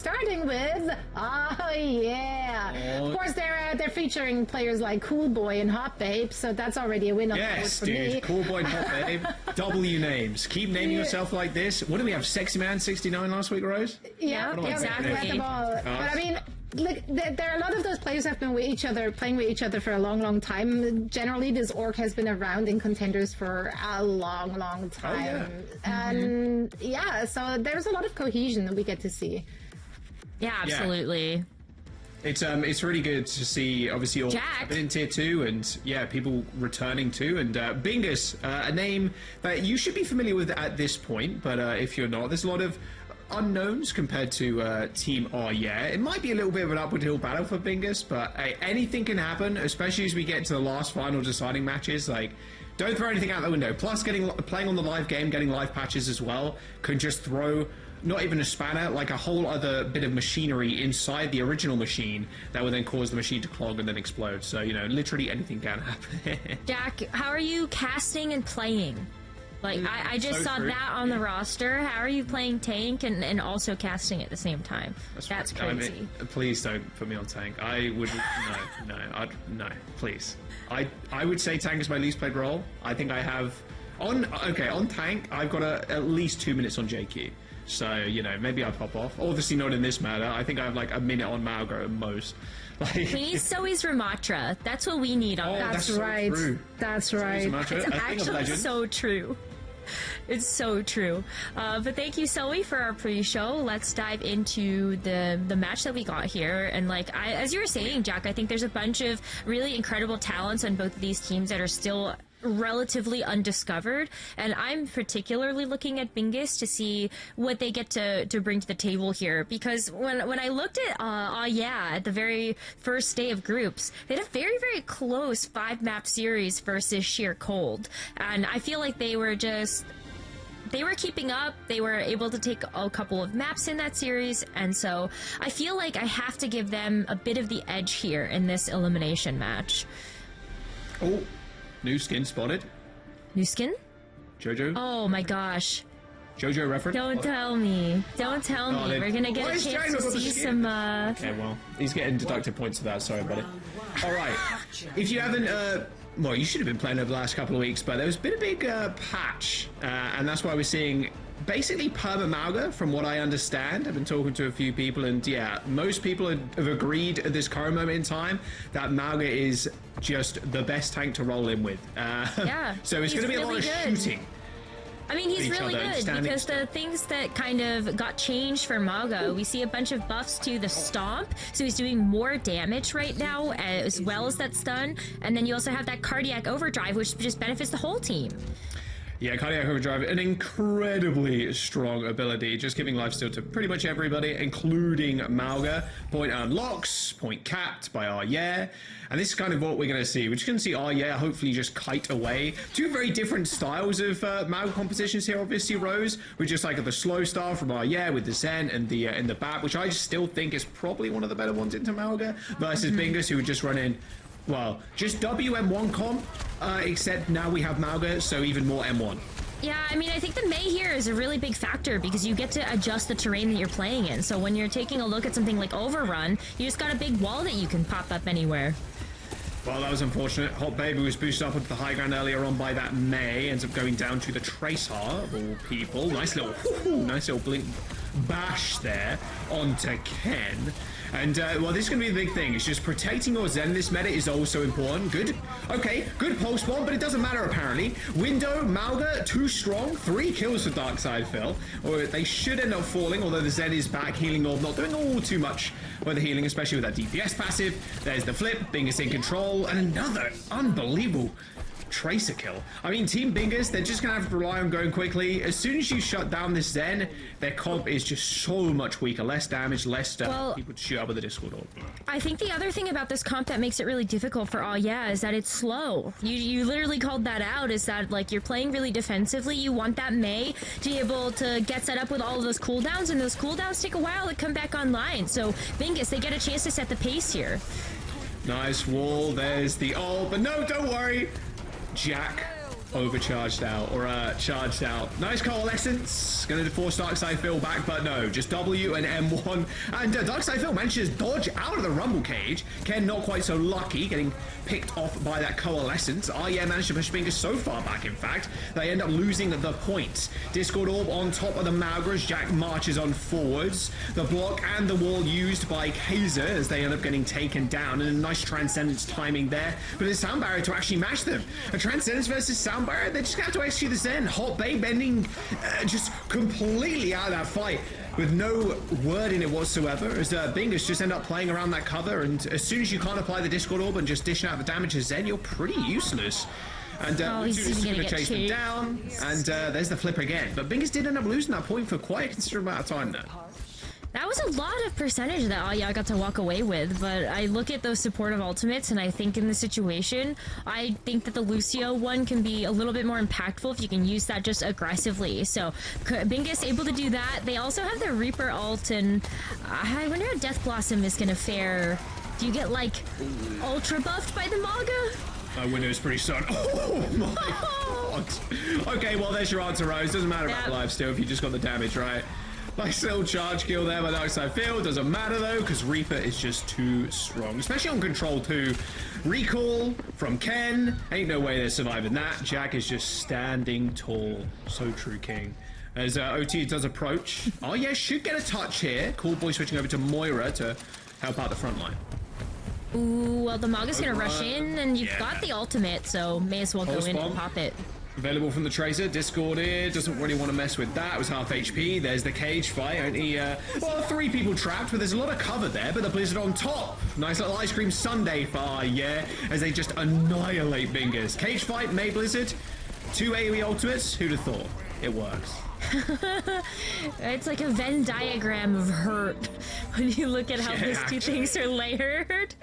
Starting with, oh yeah. Of course, they're featuring players like Cool Boy and Hot Babe, so that's already a win on the board for me. Dude, Cool Boy and Hot Babe, W names. Keep naming yourself like this. What do we have? Sexy Man 69 last week, Rose? Yeah, exactly. But I mean, look, there are a lot of those players have been with each other, playing with each other for a long, long time. Generally, this org has been around in contenders for a long, long time. And yeah, so there's a lot of cohesion that we get to see. Yeah, absolutely. Yeah. It's really good to see, obviously, all in Tier 2 and, yeah, people returning too. And Bingus, a name that you should be familiar with at this point, but if you're not, there's a lot of unknowns compared to Team Yeah. It might be a little bit of an upward hill battle for Bingus, but hey, anything can happen, especially as we get to the last final deciding matches. Like, don't throw anything out the window. Plus, playing on the live game, getting live patches as well, can just throw not even a spanner, like a whole other bit of machinery inside the original machine that will then cause the machine to clog and then explode. So, you know, literally anything can happen. Jack, how are you casting and playing? Like, I just saw that on the roster. How are you playing tank and also casting at the same time? That's crazy. I mean, please don't put me on tank. I would... No, please. I would say tank is my least played role. I think I have... On tank, I've got at least 2 minutes on JQ. So, you know, maybe I'll pop off. Obviously not in this matter. I think I have like a minute on Malgo at most. Like, we need Zoe's Ramatra. That's what we need on that. That's right. So that's right. It's actually so true. It's so true. But thank you, Zoe, for our pre-show. Let's dive into the match that we got here. And like as you were saying, Jack, I think there's a bunch of really incredible talents on both of these teams that are still relatively undiscovered, and I'm particularly looking at Bingus to see what they get to bring to the table here, because when I looked at Yeah at the very first day of groups, they had a very, very close 5-map series versus Sheer Cold, and I feel like they were keeping up. They were able to take a couple of maps in that series, and so I feel like I have to give them a bit of the edge here in this elimination match. Oh, new skin spotted. New skin? Jojo? Oh my gosh. Jojo reference? Don't tell me. Don't tell me. We're gonna get a chance to see some, Okay, well, he's getting deducted points for that. Sorry, buddy. Alright. If you haven't, well, you should have been playing over the last couple of weeks, but there's been a big patch, and that's why we're seeing basically perma Mauga, from what I understand. I've been talking to a few people, and yeah, most people have agreed at this current moment in time that Mauga is just the best tank to roll in with. Yeah. So it's going to be really a lot of shooting. I mean, he's really good because the things that kind of got changed for Mauga, we see a bunch of buffs to the Stomp, so he's doing more damage right now, as well as that stun, and then you also have that Cardiac Overdrive, which just benefits the whole team. Yeah, Cardiac Overdrive, an incredibly strong ability, just giving lifesteal to pretty much everybody, including Mauga. Point unlocks, point capped by Yeah. And this is kind of what we're going to see. We're just going to see Yeah hopefully just kite away. Two very different styles of Mauga compositions here, obviously, Rose. With just like the slow style from Yeah with the Zen and the in the Bat, which I still think is probably one of the better ones into Mauga, versus Bingus, who would just run in, well, just WM1 comp, except now we have Mauga, so even more M1. Yeah, I mean, I think the Mei here is a really big factor because you get to adjust the terrain that you're playing in. So when you're taking a look at something like Overrun, you just got a big wall that you can pop up anywhere. Well, that was unfortunate. Hot Baby was boosted up onto the high ground earlier on by that Mei. Ends up going down to the Tracer, of all people. Nice little blink bash there onto Ken. And, well, this is going to be the big thing. It's just protecting your Zen. This meta is also important. Good. Okay, good pulse bomb, but it doesn't matter, apparently. Window, Mauga, too strong. 3 kills for Darkside Phil. Or they should end up falling, although the Zen is back. Healing Orb not doing all too much with the healing, especially with that DPS passive. There's the flip. Bingus in control. And another unbelievable Tracer kill. I mean, Team Bingus, they're just going to have to rely on going quickly. As soon as you shut down this Zen, their comp is just so much weaker. Less damage, less people to shoot up with the Discord orb. I think the other thing about this comp that makes it really difficult for Yeah is that it's slow. You literally called that out, is that like you're playing really defensively. You want that Mei to be able to get set up with all of those cooldowns, and those cooldowns take a while to come back online. So Bingus, they get a chance to set the pace here. Nice wall. There's the ult, but no, don't worry. Jack overcharged out or charged out. Nice coalescence. Going to force Darkside Phil back, but no, just W and M1. And Darkside Phil manages to dodge out of the rumble cage. Ken not quite so lucky, getting picked off by that coalescence. Yeah, managed to push Bingus so far back, in fact, they end up losing the points. Discord Orb on top of the Malgras. Jack marches on forwards. The block and the wall used by Kaiser as they end up getting taken down. And a nice Transcendence timing there. But it's Sound Barrier to actually match them. A Transcendence versus Sound Barrier, they just have to execute this then. Hot Babe ending just completely out of that fight with no word in it whatsoever, as Bingus just end up playing around that cover, and as soon as you can't apply the Discord Orb and just dish out the damage to Zen, you're pretty useless. And he's going to chase them down, and there's the flip again. But Bingus did end up losing that point for quite a considerable amount of time there. That was a lot of percentage that YEAH got to walk away with, but I look at those supportive ultimates and I think in the situation, I think that the Lucio one can be a little bit more impactful if you can use that just aggressively. So Bingus able to do that. They also have the Reaper ult, and I wonder how Death Blossom is going to fare. Do you get like ultra buffed by the Maga? My window is pretty stunned. Oh my god. Okay, well there's your answer, Rose. Doesn't matter about life still if you just got the damage right. Nice little charge kill there by Darkside Phil. Doesn't matter though, because Reaper is just too strong, especially on Control 2. Recall from Ken. Ain't no way they're surviving that. Jack is just standing tall. So true, King. As OT does approach. Oh yeah, should get a touch here. Cool Boy switching over to Moira to help out the front line. Ooh, well the Maga's gonna rush in, and you've got the ultimate, so may as well go in and pop it. Available from the Tracer. Discord here doesn't really want to mess with that. It was half HP. There's the cage fight. Only, well, 3 people trapped, but there's a lot of cover there. But the Blizzard on top. Nice little ice cream sundae for yeah, as they just annihilate Bingus. Cage fight, May Blizzard. 2 AoE ultimates. Who'd have thought? It works. It's like a Venn diagram of hurt when you look at how these two things are layered.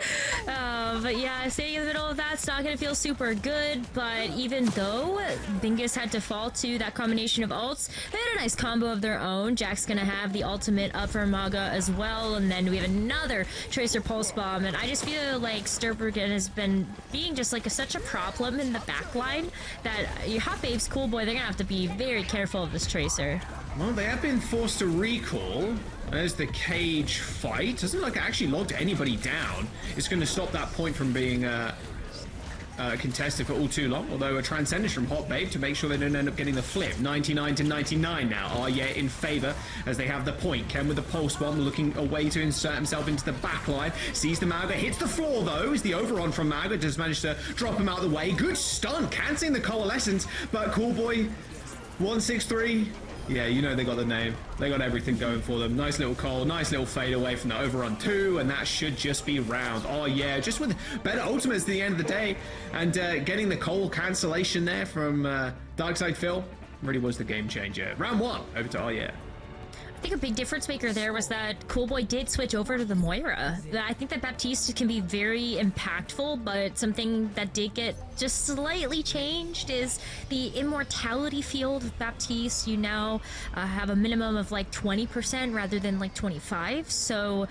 But yeah, staying in the middle of that's not going to feel super good. But even though Bingus had to fall to that combination of ults, they had a nice combo of their own. Jack's going to have the ultimate up for Maga as well. And then we have another Tracer Pulse Bomb. And I just feel like Sturbergen has been being just like such a problem in the backline that your Hot Babes, Cool Boy, they're going to have to be very careful of this Tracer. Well, they have been forced to recall. There's the cage fight. Doesn't look like it actually logged anybody down. It's going to stop that point from being contested for all too long. Although a Transcendence from Hot Babe to make sure they don't end up getting the flip. 99 to 99 now. Yeah, in favor as they have the point. Ken with the Pulse Bomb looking away to insert himself into the back line. Sees the Maga. Hits the floor though. Is the overon from Maga. Does manage to drop him out of the way. Good stun. Canceling the Coalescence. But Cool Boy 163. Yeah, you know they got the name. They got everything going for them. Nice little call, nice little fade away from the overrun 2, and that should just be round. Oh yeah, just with better ultimates at the end of the day, and getting the Cole cancellation there from Darkside Phil really was the game changer. Round 1, over to yeah. I think a big difference maker there was that Cool Boy did switch over to the Moira. I think that Baptiste can be very impactful, but something that did get just slightly changed is the immortality field of Baptiste. You now have a minimum of like 20% rather than like 25. So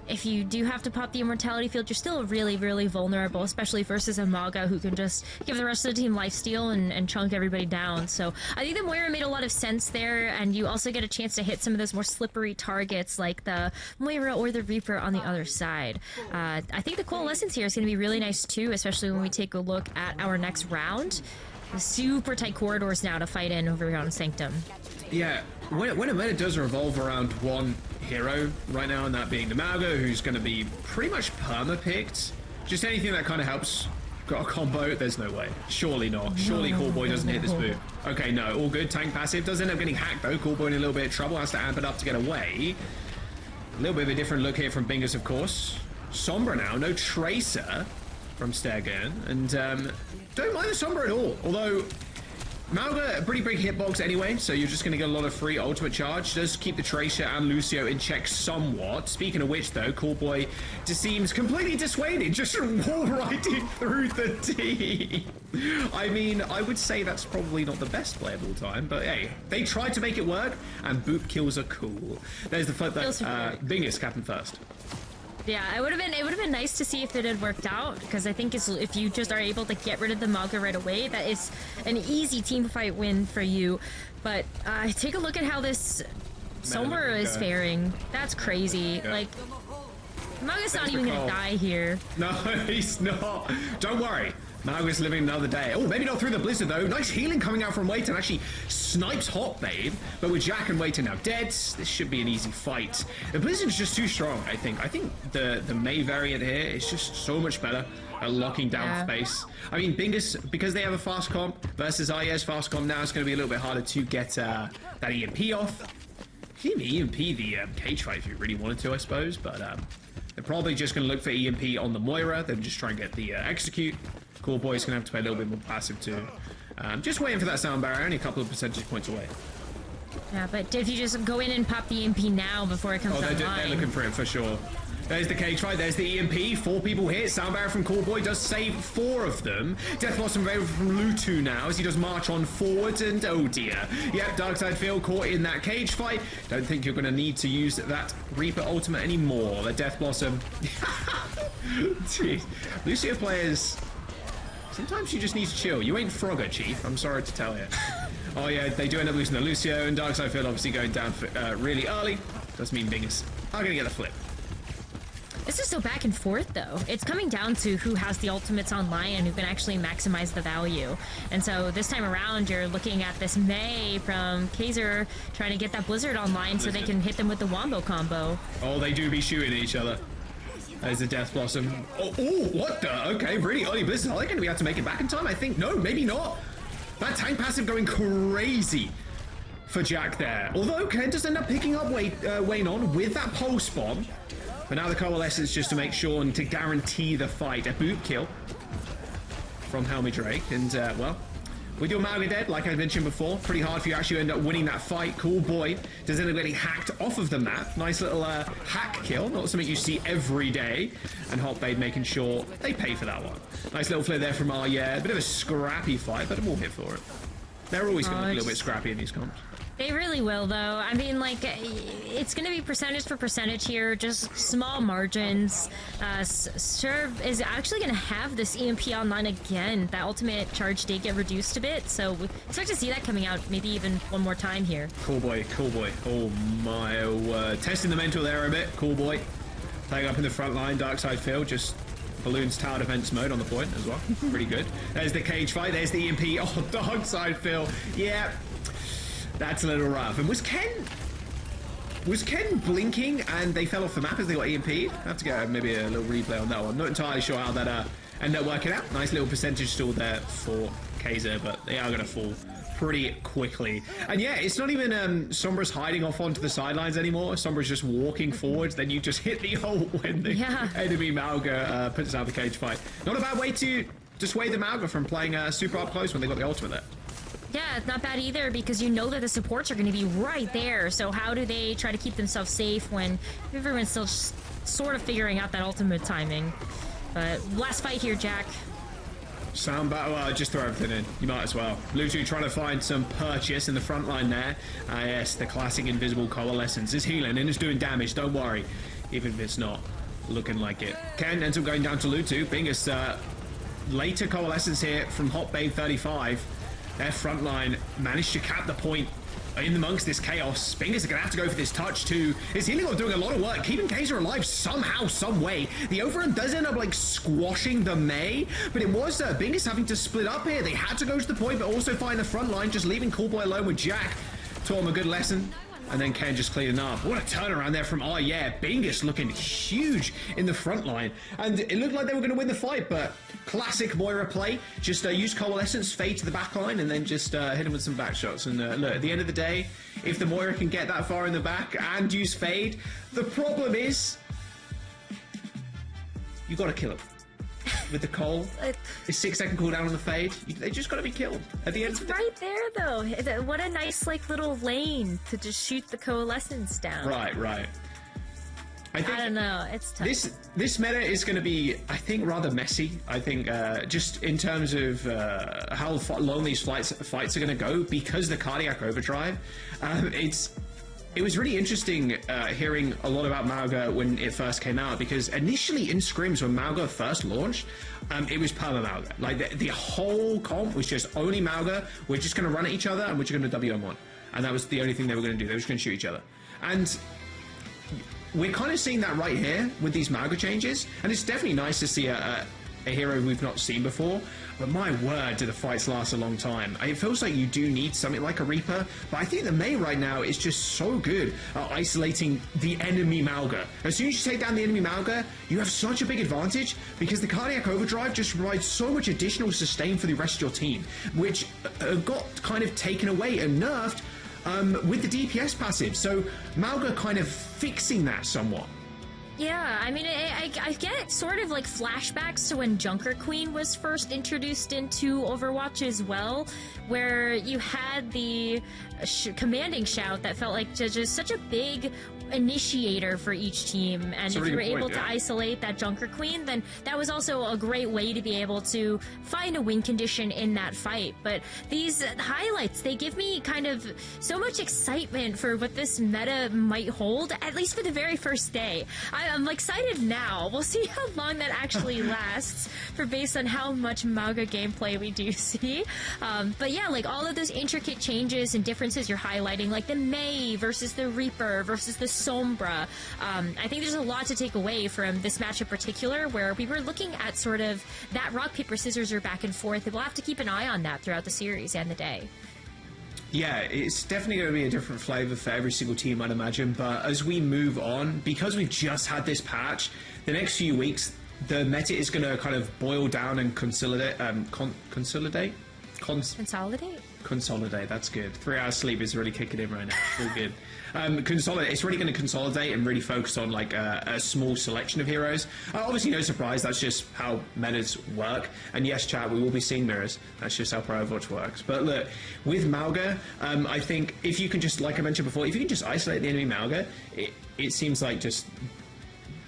if you do have to pop the immortality field, you're still really, really vulnerable, especially versus a Maga who can just give the rest of the team lifesteal and chunk everybody down. So I think the Moira made a lot of sense there, and you also get a chance to hit some of those more slippery targets like the Moira or the Reaper on the other side. I think the Coalescence here is going to be really nice too, especially when we take a look at our next round. The super tight corridors now to fight in over here on Sanctum. Yeah, when a meta does revolve around one hero right now, and that being the Maga, who's going to be pretty much perma-picked, just anything that kind of helps. Got a combo? There's no way. Surely not. Surely Cool Boy doesn't hit this move. Okay, no, all good. Tank passive does end up getting hacked though. Cool Boy in a little bit of trouble, has to amp it up to get away. A little bit of a different look here from Bingus, of course. Sombra now, no Tracer from Stergern, and don't mind the Sombra at all. Although Malga, a pretty big hitbox anyway, so you're just going to get a lot of free ultimate charge. Does keep the Tracer and Lucio in check somewhat. Speaking of which, though, Cool Boy just seems completely dissuaded, just wall riding through the team. I mean, I would say that's probably not the best play of all time, but hey, they tried to make it work, and boop kills are cool. There's the flip that Bingus captain first. Yeah, it would have been nice to see if it had worked out, because I think if you just are able to get rid of the Mauga right away, that is an easy team fight win for you. But take a look at how this Sombra is faring. That's crazy. Yeah. Like, Mauga's not even gonna die here. No, he's not. Don't worry. Mauga's living another day. Oh, maybe not through the blizzard though. Nice healing coming out from Waiton. Actually snipes Hot Babe. But with Jack and Waiton now dead, this should be an easy fight. The blizzard's just too strong, I think. I think the Mei variant here is just so much better at locking down space. I mean, Bingus, because they have a fast comp versus IE's fast comp now, it's going to be a little bit harder to get that EMP off. You can even EMP the cage fight if you really wanted to, I suppose. But they're probably just going to look for EMP on the Moira. Then just try and get the execute. Cool Boy's gonna have to play a little bit more passive too. Just waiting for that sound barrier, only a couple of percentage points away. Yeah, but if you just go in and pop the EMP now before it comes online. They're looking for it for sure. There's the cage fight, there's the EMP, 4 people hit. Sound barrier from Cool Boy does save 4 of them. Death Blossom available from Lutu now as he does march on forwards, and oh dear. Yep, Darkside Field caught in that cage fight. Don't think you're gonna need to use that Reaper ultimate anymore. The Death Blossom. Jeez. Lucio players. Sometimes you just need to chill. You ain't Frogger, Chief. I'm sorry to tell you. Oh yeah, they do end up losing the Lucio, and Darkside Field obviously going down for, really early. Does mean Bingus are going to get the flip. This is so back and forth, though. It's coming down to who has the ultimates online and who can actually maximize the value. And so this time around, you're looking at this Mei from Kaiser trying to get that Blizzard online so they can hit them with the Wombo combo. Oh, they do be shooting at each other. There's the Death Blossom. Oh, what the? Okay, really early Blizzard. Are they going to be able to make it back in time? I think no, maybe not. That tank passive going crazy for Jack there. Although Ken does end up picking up Wayne on with that pulse bomb. But now the coalescence just to make sure and to guarantee the fight. A boot kill from Helmy Drake. And, well, with your Mauga dead, like I mentioned before, pretty hard for you to actually end up winning that fight. Cool Boy does end up getting hacked off of the map. Nice little hack kill, not something you see every day. And Hot Babe making sure they pay for that one. Nice little flare there from yeah, a bit of a scrappy fight, but I'm all here for it. They're always going to look a little bit scrappy in these comps. They really will, though. I mean, like, it's going to be percentage for percentage here, just small margins. Serve is actually going to have this EMP online again. That ultimate charge did get reduced a bit, so we expect to see that coming out maybe even one more time here. Cool Boy, Cool Boy. Oh my word. Testing the mental there a bit. Cool Boy. Playing up in the front line, Darkside Field, just Balloon's tower defense mode on the point as well. Pretty good. There's the cage fight, there's the EMP. Oh, Darkside Field. Yeah. That's a little rough. And was Ken blinking and they fell off the map as they got EMP'd? I have to get maybe a little replay on that one. Not entirely sure how that ended up working out. Nice little percentage still there for Kaiser, but they are going to fall pretty quickly. And yeah, it's not even Sombra's hiding off onto the sidelines anymore. Sombra's just walking forwards. Then you just hit the ult when the enemy Mauga puts out the cage fight. Not a bad way to dissuade the Mauga from playing super up close when they got the ultimate there. Yeah, it's not bad either, because you know that the supports are going to be right there. So how do they try to keep themselves safe when everyone's still just sort of figuring out that ultimate timing? But last fight here, Jack. Sound battle, just throw everything in. You might as well. Lutu trying to find some purchase in the front line there. Yes, the classic invisible coalescence is healing and is doing damage. Don't worry, even if it's not looking like it. Ken ends up going down to Lutu. Bingus, later coalescence here from Hot Babe 35. Their front line managed to cap the point in amongst this chaos. Bingus are going to have to go for this touch too. His healing are doing a lot of work, keeping Kaiser alive somehow, some way. The overrun does end up like squashing the Mei, but it was Bingus having to split up here. They had to go to the point, but also find the front line, just leaving Cool Boy alone with Jack. Taught him a good lesson. And then Ken just cleaning up. What a turnaround there from yeah. Bingus looking huge in the front line. And it looked like they were going to win the fight, but classic Moira play. Just use coalescence, fade to the back line, and then just hit him with some back shots. And look, at the end of the day, if the Moira can get that far in the back and use fade, the problem is you got to kill him. With the coal, it's 6-second cooldown on the fade. They just got to be killed at the end. It's right there, though. What a nice, like, little lane to just shoot the coalescence down. Right. I don't know. It's tough. This meta is going to be, I think, rather messy. I think just in terms of how long these fights are going to go, because the cardiac overdrive. it was really interesting hearing a lot about Mauga when it first came out, because initially in scrims when Mauga first launched, it was perma Mauga. Like the whole comp was just only Mauga. We're just going to run at each other and we're just going to WM1. And that was the only thing they were going to do. They were just going to shoot each other. And we're kind of seeing that right here with these Mauga changes. And it's definitely nice to see a hero we've not seen before. But my word, do the fights last a long time. It feels like you do need something like a Reaper, but I think the Mei right now is just so good at isolating the enemy Mauga. As soon as you take down the enemy Mauga, you have such a big advantage because the Cardiac Overdrive just provides so much additional sustain for the rest of your team, which got kind of taken away and nerfed with the DPS passive. So Mauga kind of fixing that somewhat. Yeah, I mean, I get sort of like flashbacks to when Junker Queen was first introduced into Overwatch as well, where you had the commanding shout that felt like just such a big initiator for each team, and if you were able to isolate that Junker Queen, then that was also a great way to be able to find a win condition in that fight. But these highlights, they give me kind of so much excitement for what this meta might hold, at least for the very first day. I'm excited now. We'll see how long that actually lasts based on how much Mauga gameplay we do see. But yeah, like all of those intricate changes and differences you're highlighting, like the Mei versus the Reaper versus the Sombra. I think there's a lot to take away from this match in particular, where we were looking at sort of that rock, paper, scissors or back and forth, and we'll have to keep an eye on that throughout the series and the day. Yeah, it's definitely going to be a different flavor for every single team, I'd imagine. But as we move on, because we've just had this patch, the next few weeks, the meta is going to kind of boil down and consolidate. Consolidate, that's good. 3 hours sleep is really kicking in right now. It's all good. Consolidate. It's really going to consolidate and really focus on like a small selection of heroes. Obviously, no surprise. That's just how metas work. And yes, chat, we will be seeing mirrors. That's just how Pro Overwatch works. But look, with Mauga, I think if you can just, like I mentioned before, if you can just isolate the enemy Mauga, it seems like just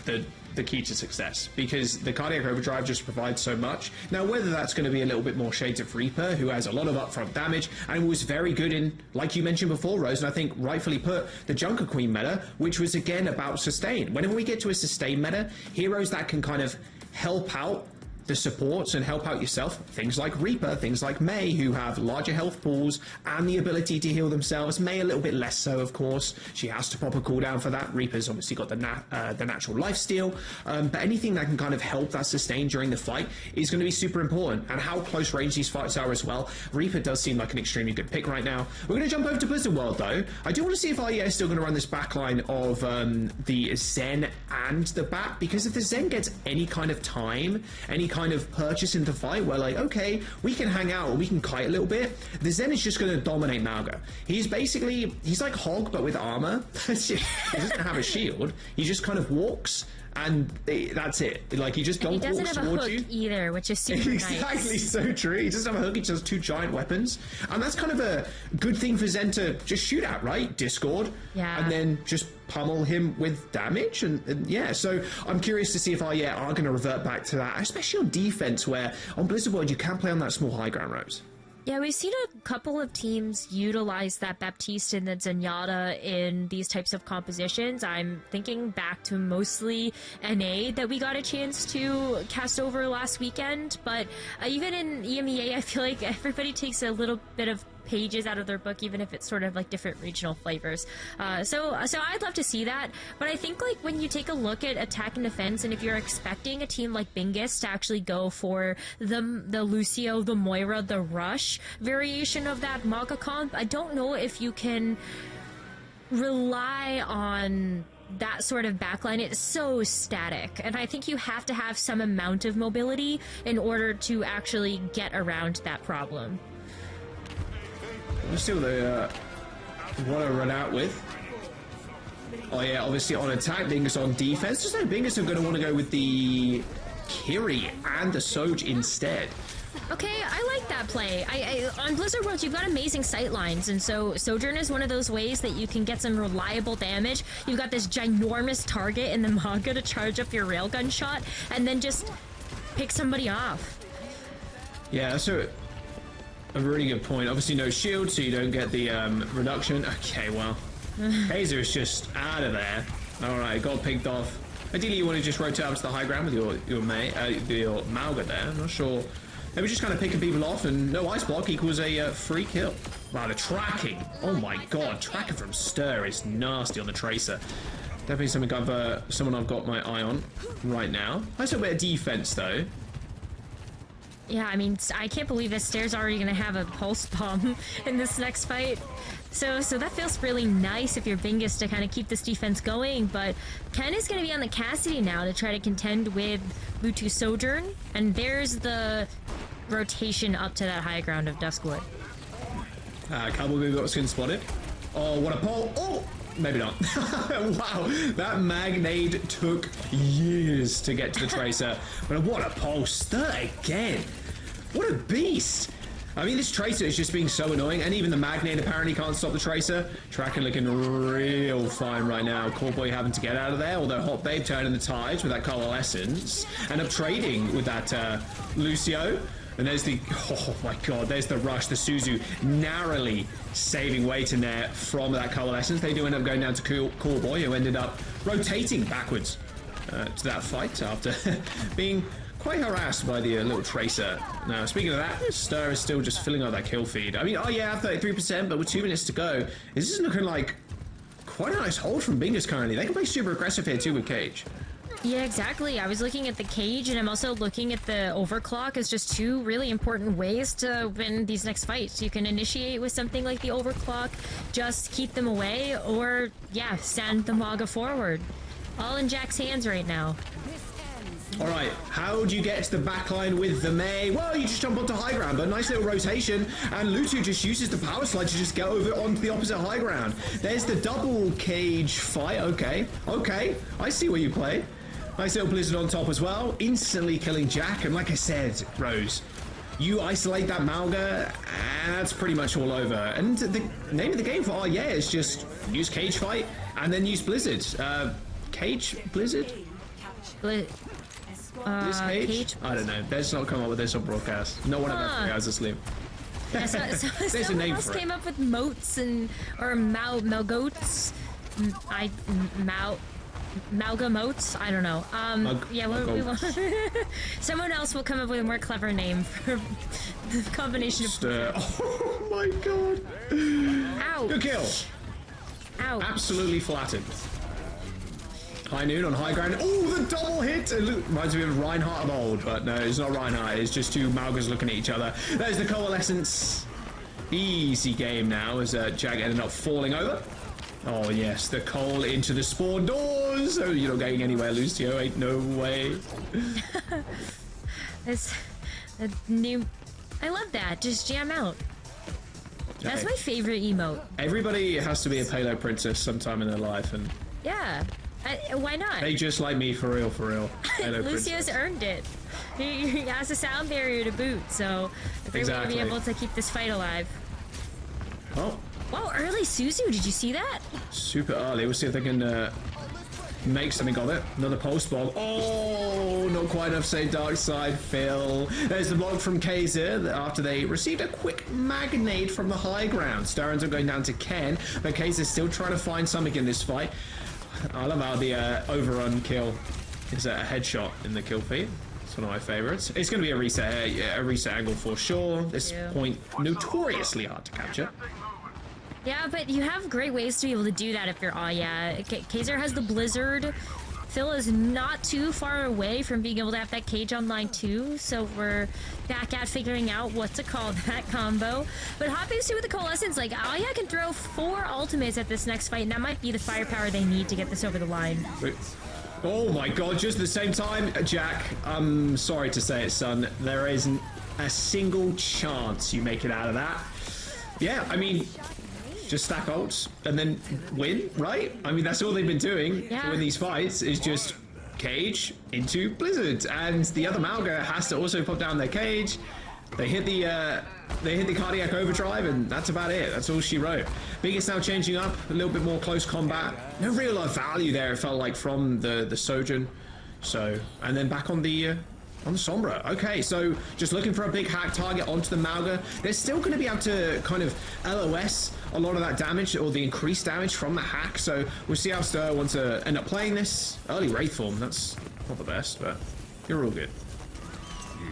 the key to success, because the Cardiac Overdrive just provides so much. Now, whether that's going to be a little bit more shades of Reaper, who has a lot of upfront damage and was very good in, like you mentioned before, Rose, and I think rightfully put, the Junker Queen meta, which was again about sustain. Whenever we get to a sustain meta, heroes that can kind of help out the supports and help out yourself, things like Reaper, things like Mei, who have larger health pools and the ability to heal themselves. Mei a little bit less so, of course. She has to pop a cooldown for that. Reaper's obviously got the natural lifesteal, but anything that can kind of help that sustain during the fight is going to be super important. And how close range these fights are as well. Reaper does seem like an extremely good pick right now. We're going to jump over to Blizzard World though. I do want to see if EMEA is still going to run this backline of the Zen and the Bat, because if the Zen gets any kind of time, any kind of purchase into fight where like, okay, we can hang out or we can kite a little bit, the Zen is just going to dominate Mauga. He's like Hog but with armor. He doesn't have a shield. He just kind of walks and that's it. Like, he just walks towards you. He doesn't have a hook either, which is super nice. Exactly, so true. He doesn't have a hook, he just has 2 giant weapons. And that's kind of a good thing for Zen to just shoot at, right? Discord. Yeah. And then just pummel him with damage. And yeah, so I'm curious to see if EMEA are going to revert back to that, especially on defense, where on Blizzard World you can play on that small high ground, Rose. Yeah, we've seen a couple of teams utilize that Baptiste and the Zenyatta in these types of compositions. I'm thinking back to mostly NA that we got a chance to cast over last weekend, but even in EMEA, I feel like everybody takes a little bit of pages out of their book, even if it's sort of like different regional flavors. So I'd love to see that, but I think like when you take a look at attack and defense, and if you're expecting a team like Bingus to actually go for the Lucio, the Moira, the Rush variation of that Mauga comp, I don't know if you can rely on that sort of backline. It's so static, and I think you have to have some amount of mobility in order to actually get around that problem. Let's see what they want to run out with. Oh yeah, obviously on attack, Bingus on defense. Just like Bingus are going to want to go with the Kiri and the Soj instead. Okay, I like that play. On Blizzard World, you've got amazing sight lines, and so Sojourn is one of those ways that you can get some reliable damage. You've got this ginormous target in the Mauga to charge up your railgun shot, and then just pick somebody off. Yeah, so a really good point. Obviously no shield, so you don't get the reduction. Okay, well, Kaiser is just out of there. Alright, got picked off. Ideally, you want to just rotate up to the high ground with your Mauga there. I'm not sure. Maybe just kind of picking people off, and no ice block equals a free kill. Wow, the tracking. Oh my god, tracking from Stir is nasty on the Tracer. Definitely something someone I've got my eye on right now. Nice little bit of defense though. Yeah, I mean, I can't believe that Stair's already going to have a pulse bomb in this next fight. So that feels really nice if you're Bingus to kind of keep this defense going, but Ken is going to be on the Cassidy now to try to contend with Lutu Sojourn, and there's the rotation up to that high ground of Duskwood. Cowboy got skin spotted. Oh, what a pole. Oh, maybe not. Wow, that Magnade took years to get to the Tracer, but what a pulse. That again. What a beast. I mean, this Tracer is just being so annoying, and even the Magnate apparently can't stop the Tracer. Tracking looking real fine right now. Callboy having to get out of there, although Hot Babe turning the tides with that Coalescence. End up trading with that Lucio. And there's the, oh my god, there's the rush. The Suzu narrowly saving weight in there from that Coalescence. They do end up going down to Callboy, who ended up rotating backwards to that fight after being quite harassed by the little Tracer. Now, speaking of that, Stir is still just filling out that kill feed. I mean, oh yeah, 33%, but with 2 minutes to go, this is looking like quite a nice hold from Bingus currently. They can play super aggressive here too with Cage. Yeah, exactly. I was looking at the Cage, and I'm also looking at the Overclock as just two really important ways to win these next fights. You can initiate with something like the Overclock, just keep them away, or, yeah, send the Maga forward. All in Jack's hands right now. Alright, how do you get to the backline with the Mei? Well, you just jump onto high ground, but nice little rotation, and Lutu just uses the power slide to just get over onto the opposite high ground. There's the double Cage fight. Okay, I see where you play. Nice little Blizzard on top as well, instantly killing Jack, and like I said, Rose, you isolate that Mauga, and that's pretty much all over. And the name of the game for YEAH is just use Cage fight, and then use Blizzard. Cage? Blizzard? Cage? I don't know. Let's not come up with this on broadcast. No one ever has this sleep. Yeah, there's a name else for it. Came up with moats or Malgoats. Malga moats? I don't know. Yeah, what we want. Someone else will come up with a more clever name for the combination of. Oh my god! Ow! Good kill. Ow! Absolutely flattened. High noon on high ground. Oh, the double hit! It reminds me of Reinhardt of old, but no, it's not Reinhardt. It's just two Malgas looking at each other. There's the Coalescence. Easy game now as Jack ended up falling over. Oh yes, the coal into the spawn doors. Oh, you're not going anywhere, Lucio. Ain't no way. That's a new. I love that. Just jam out. That's my favorite emote. Everybody has to be a payload princess sometime in their life, and yeah, why not? They just like me for real, for real. Lucio's earned it. He has a sound barrier to boot, so a great way to be able to keep this fight alive. Oh. Wow, early Suzu, did you see that? Super early. We'll see if they can make something of it. Another pulse bomb. Oh, not quite enough. Say dark side, Phil. There's the block from Kaiser after they received a quick magnate from the high ground. Starrens are going down to Ken, but Kaiser's still trying to find something in this fight. I love how the overrun kill is a headshot in the kill feed. It's one of my favorites. It's going to be a reset angle for sure. This point notoriously hard to capture. Yeah, but you have great ways to be able to do that if you're YEAH. Kaiser has the Blizzard. Phil is not too far away from being able to have that Cage online too, so we're back at figuring out what to call that combo. But Hot Babe too with the Coalescence, like YEAH can throw 4 ultimates at this next fight, and that might be the firepower they need to get this over the line. Oh my god, just at the same time, Jack, I'm sorry to say it, son, there isn't a single chance you make it out of that. Yeah, I mean, just stack ults and then win, right? I mean, that's all they've been doing to win these fights, is just Cage into Blizzard, and the other Mauga has to also pop down their Cage. They hit the cardiac overdrive, and that's about it. That's all she wrote. Bingus now changing up a little bit more close combat. No real value there, it felt like, from the Sojourn. So, and then back on the on the Sombra. Okay, so just looking for a big hack target onto the Mauga. They're still going to be able to kind of LOS a lot of that damage or the increased damage from the hack. So we'll see how Stir wants to end up playing this. Early Wraith form, that's not the best, but you're all good.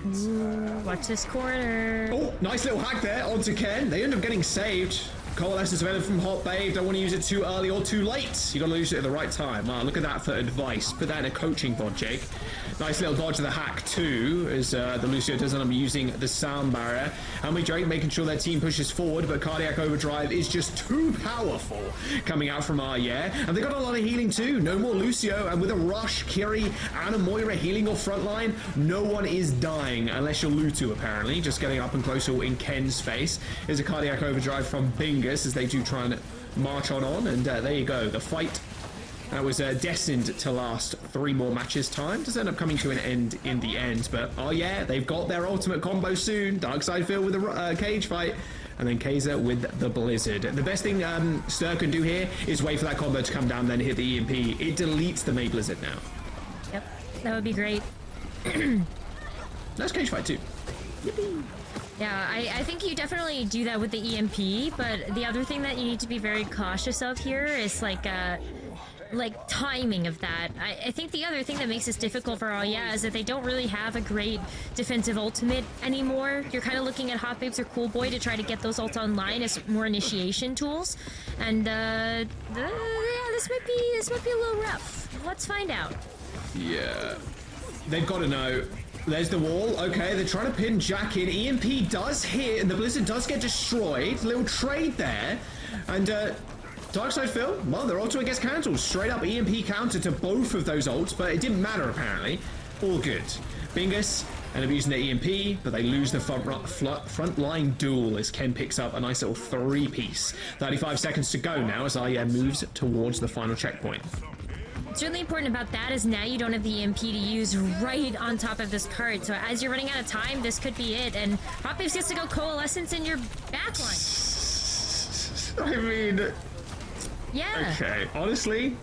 Ooh, watch this corner. Oh, nice little hack there onto Ken. They end up getting saved. Coalescence available from Hot Babe. Don't want to use it too early or too late. You got to use it at the right time. Wow, look at that for advice. Put that in a coaching pod, Jake. Nice little dodge of the hack too, as the Lucio does end up using the sound barrier. Helmy Drake making sure their team pushes forward, but Cardiac Overdrive is just too powerful coming out from YEAH. And they got a lot of healing too. No more Lucio, and with a Rush, Kiri, and a Moira healing off front line, no one is dying unless you're Lutu apparently. Just getting up and closer in Ken's face is a Cardiac Overdrive from Bingus as they do try and march on, and there you go. The fight that was destined to last 3 more matches time does end up coming to an end in the end, but oh yeah, they've got their ultimate combo soon. Darkside Phil with a cage fight, and then Kaiser with the Blizzard. The best thing Stir can do here is wait for that combo to come down, then hit the EMP. It deletes the May Blizzard now. Yep, that would be great. Nice cage fight too. Yippee. Yeah, I think you definitely do that with the EMP, but the other thing that you need to be very cautious of here is like timing of that. I think the other thing that makes this difficult for YEAH is that they don't really have a great defensive ultimate anymore. You're kind of looking at Hot Babes or Cool Boy to try to get those ults online as more initiation tools, and yeah, this might be a little rough. Let's find out. Yeah, they've got to know. There's the wall. Okay, they're trying to pin Jack in. EMP does hit, and the Blizzard does get destroyed. Little trade there. And Darkside Phil, well, their ultimate gets cancelled. Straight up EMP counter to both of those ults, but it didn't matter apparently. All good. Bingus end up using their EMP, but they lose the front line duel as Ken picks up a nice little 3-piece. 35 seconds to go now as YEAH moves towards the final checkpoint. What's really important about that is now you don't have the EMP to use right on top of this card. So as you're running out of time, this could be it. And Hot Babes gets to go Coalescence in your backline. I mean... Yeah. Okay, honestly,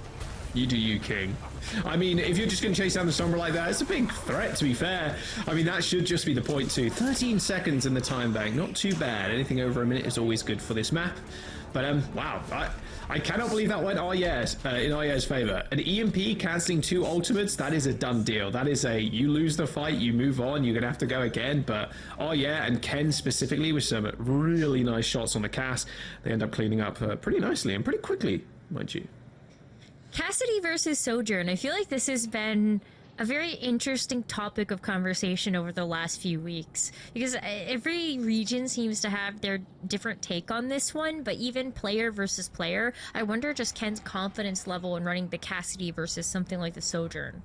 you do you, King. I mean, if you're just going to chase down the Sombra like that, it's a big threat, to be fair. I mean, that should just be the point, too. 13 seconds in the time bank, not too bad. Anything over a minute is always good for this map. But, wow, I cannot believe that went in YEAH's favor. An EMP cancelling 2 ultimates, that is a done deal. That is you lose the fight, you move on, you're going to have to go again. But YEAH and Ken specifically with some really nice shots on the cast, they end up cleaning up pretty nicely and pretty quickly, mind you. Cassidy versus Sojourn. I feel like this has been a very interesting topic of conversation over the last few weeks, because every region seems to have their different take on this one, but even player versus player, I wonder just Ken's confidence level in running the Cassidy versus something like the Sojourn.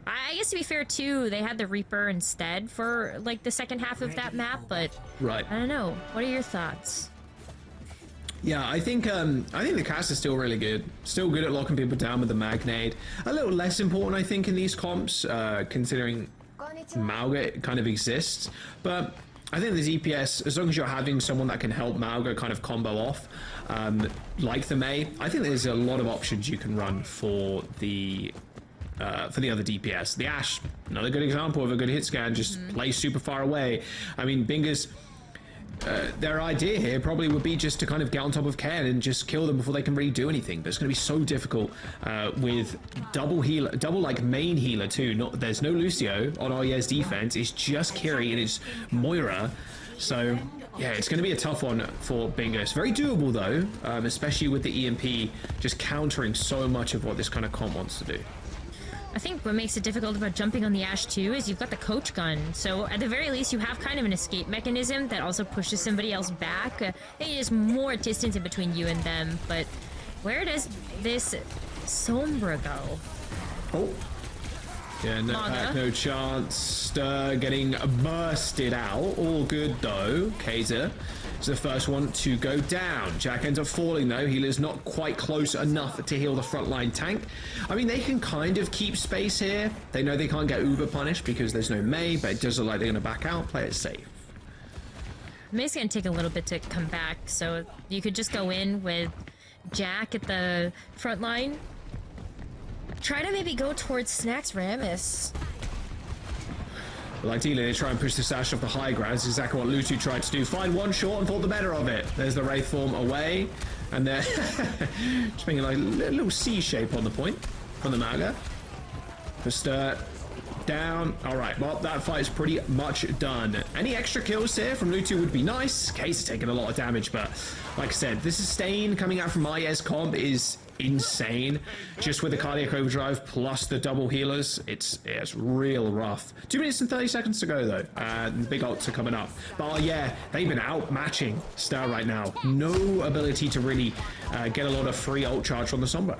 I guess to be fair too, they had the Reaper instead for like the second half of that map, but right. I don't know. What are your thoughts? Yeah, I think the cast is still really good. Still good at locking people down with the Magnade. A little less important, I think, in these comps, considering Mauga kind of exists. But I think the DPS, as long as you're having someone that can help Mauga kind of combo off, like the Mei, I think there's a lot of options you can run for the other DPS. The Ashe, another good example of a good hit scan, just plays super far away. I mean, Bingus, their idea here probably would be just to kind of get on top of Ken and just kill them before they can really do anything. But it's going to be so difficult with double like main healer too. There's no Lucio on YEAH's defense. It's just Kiri and it's Moira. So yeah, it's going to be a tough one for Bingus. Very doable though, especially with the EMP just countering so much of what this kind of comp wants to do. I think what makes it difficult about jumping on the Ashe too is you've got the coach gun. So at the very least, you have kind of an escape mechanism that also pushes somebody else back. There's more distance in between you and them. But where does this Sombra go? Oh. Yeah, no pack, no chance. Stir getting bursted out. All good though. Kaiser is the first one to go down. Jack ends up falling though. Healer's not quite close enough to heal the frontline tank. I mean, they can kind of keep space here. They know they can't get uber punished because there's no Mei, but it does look like they're going to back out. Play it safe. Mei's going to take a little bit to come back, so you could just go in with Jack at the front line. Try to maybe go towards Snacks Ramus. But ideally, they try and push the Sash off the high ground. That's exactly what Lutu tried to do. Find one short and thought the better of it. There's the Wraith form away. And they're just making like a little C shape on the point from the Maga. Just down. All right, well, that fight is pretty much done. Any extra kills here from Lutu would be nice. Case is taking a lot of damage, but like I said, the sustain coming out from IE's comp is insane. Just with the cardiac overdrive plus the double healers, it's real rough. 2 minutes and 30 seconds to go though. Big ults are coming up. But yeah, they've been outmatching Star right now. No ability to really get a lot of free ult charge on the Sombra.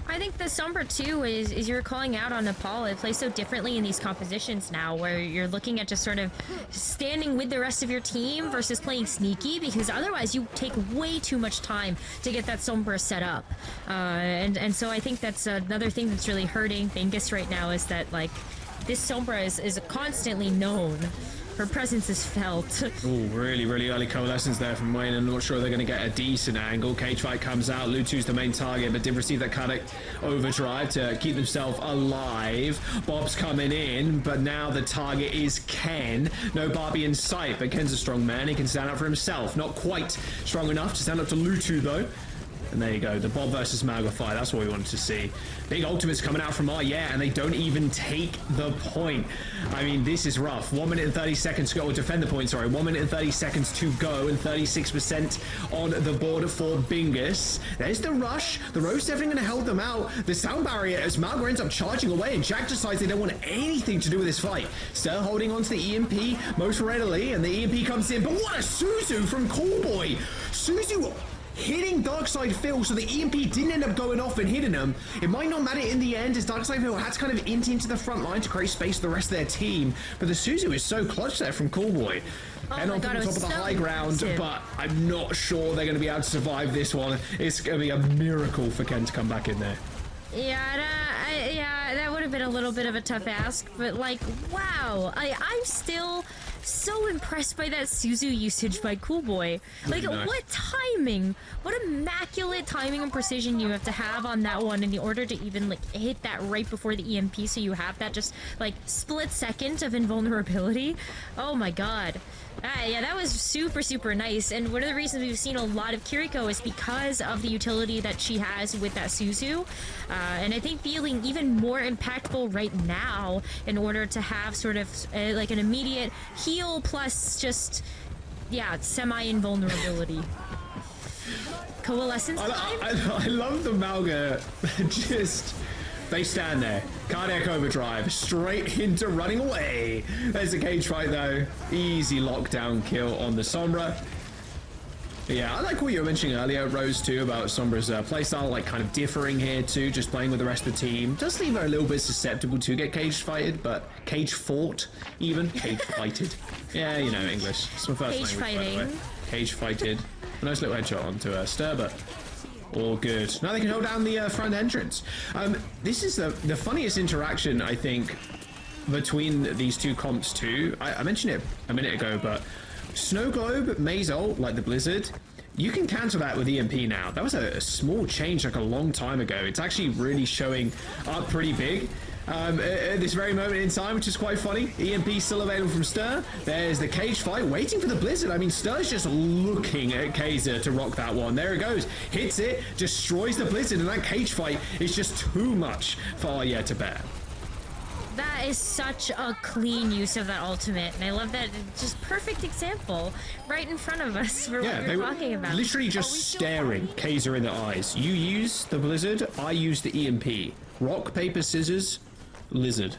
I think the Sombra too is you're calling out on Nepal. It plays so differently in these compositions now, where you're looking at just sort of standing with the rest of your team versus playing sneaky, because otherwise you take way too much time to get that Sombra set up. And so I think that's another thing that's really hurting Bingus right now, is that like this Sombra is constantly known. Her presence is felt. Oh, really, really early coalescence there from Wayne. I'm not sure they're going to get a decent angle. Cage fight comes out. Lutu's the main target, but did receive that cardiac overdrive to keep himself alive. Bob's coming in, but now the target is Ken. No Barbie in sight, but Ken's a strong man. He can stand up for himself. Not quite strong enough to stand up to Lutu, though. And there you go, the Bob versus Maga fight. That's what we wanted to see. Big ultimates coming out from yeah, and they don't even take the point. I mean, this is rough. 1 minute and 30 seconds to go, or defend the point, sorry. 1 minute and 30 seconds to go, and 36% on the board for Bingus. There's the rush. The Rogue's definitely going to help them out. The sound barrier as Maga ends up charging away, and Jack decides they don't want anything to do with this fight. Still holding on to the EMP most readily, and the EMP comes in. But what a Suzu from Callboy! Suzu hitting Darkside Phil, so the EMP didn't end up going off and hitting him. It might not matter in the end, as Darkside Phil had to kind of int into the front line to create space for the rest of their team. But the Suzu is so clutch there from Callboy. And on top of the high ground, but I'm not sure they're going to be able to survive this one. It's going to be a miracle for Ken to come back in there. Yeah, that would have been a little bit of a tough ask, but like, wow, I'm still so impressed by that Suzu usage by Callboy. Like, nice. What timing, what immaculate timing and precision you have to have on that one in order to even like hit that right before the EMP, so you have that just like split second of invulnerability. Oh my god. Yeah, that was super, super nice. And one of the reasons we've seen a lot of Kiriko is because of the utility that she has with that Suzu. And I think feeling even more impactful right now in order to have sort of like an immediate heal plus just, yeah, semi-invulnerability. Coalescence time? I love the Malga. Just... They stand there. Cardiac overdrive. Straight into running away. There's a cage fight, though. Easy lockdown kill on the Sombra. But yeah, I like what you were mentioning earlier, Rose, too, about Sombra's playstyle, like, kind of differing here, too, just playing with the rest of the team. Does leave her a little bit susceptible to get cage fighted, but cage fought, even. Cage fighted. Yeah, you know, English. It's my first cage language, fighting. by the way. Cage fighted. A nice little headshot onto Sturber. All good. Now they can hold down the front entrance. This is the funniest interaction, I think, between these two comps too. I mentioned it a minute ago, but Snow Globe, Maze ult, like the Blizzard, you can cancel that with EMP now. That was a small change like a long time ago. It's actually really showing up pretty big. At this very moment in time, which is quite funny. EMP still available from Stir. There's the cage fight, waiting for the Blizzard. I mean, Stir's just looking at Kaiser to rock that one. There it goes. Hits it, destroys the Blizzard, and that cage fight is just too much for yeah to bear. That is such a clean use of that ultimate, and I love that. It's just perfect example right in front of us for what we're talking about. Literally just staring Kaiser in the eyes. You use the Blizzard, I use the EMP. Rock, paper, scissors, Lizard.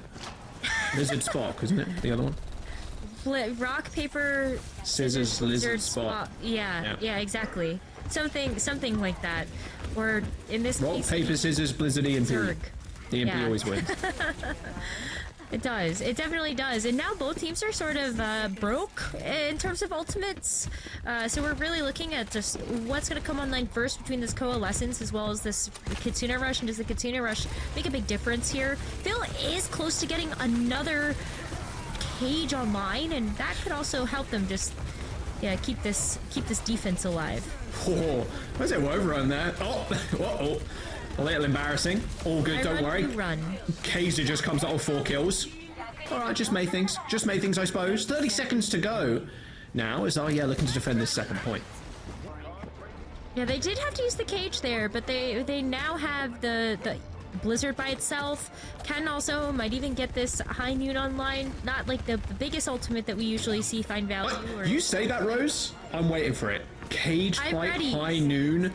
Lizard Spock, isn't it? The other one? Rock, paper, scissors, lizard Spock. Yeah, exactly. Something like that. Or in this case, rock, paper, scissors, Blizzard, EMP. The EMP always wins. It does. It definitely does. And now both teams are sort of broke in terms of ultimates. So we're really looking at just what's going to come online first between this Coalescence as well as this Kitsune Rush. And does the Kitsune Rush make a big difference here? Phil is close to getting another cage online, and that could also help them just keep this defense alive. Oh, where's it over on that? Oh. A little embarrassing. All good, don't worry. Run. Kaiser just comes out with 4 kills. All right, just made things. Just made things, I suppose. 30 seconds to go now as EMEA looking to defend this second point. Yeah, they did have to use the cage there, but they now have the Blizzard by itself. Ken also might even get this High Noon online. Not like the biggest ultimate that we usually see find value. Or... You say that, Rose? I'm waiting for it. Cage fight, ready. High Noon,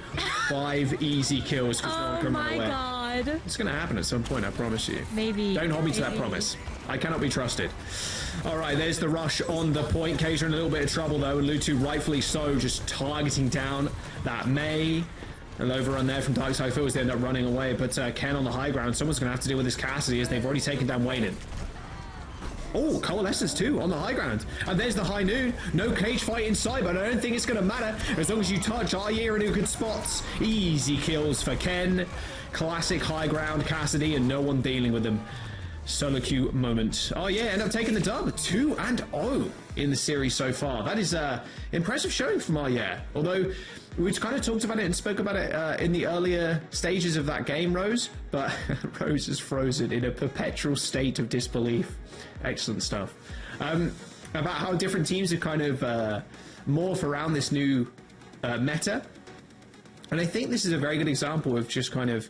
5 easy kills. Oh my god. It's going to happen at some point, I promise you. Maybe. Don't hold me to that promise. I cannot be trusted. All right, there's the rush on the point. Cage are in a little bit of trouble, though. And Lutu, rightfully so, just targeting down that May. An overrun there from Dark Side Fields. They end up running away. But Ken on the high ground. Someone's going to have to deal with this Cassidy as they've already taken down Wayne. Oh, Coalescence too on the high ground. And there's the High Noon. No cage fight inside, but I don't think it's going to matter as long as you touch YEAH in good spots. Easy kills for Ken. Classic high ground Cassidy and no one dealing with them. Solo queue moment. Oh yeah, end up taking the dub. 2-0 in the series so far. That is impressive showing from YEAH. Although we've kind of talked about it and spoke about it in the earlier stages of that game, Rose. But Rose is frozen in a perpetual state of disbelief. Excellent stuff. About how different teams have kind of morph around this new meta. And I think this is a very good example of just kind of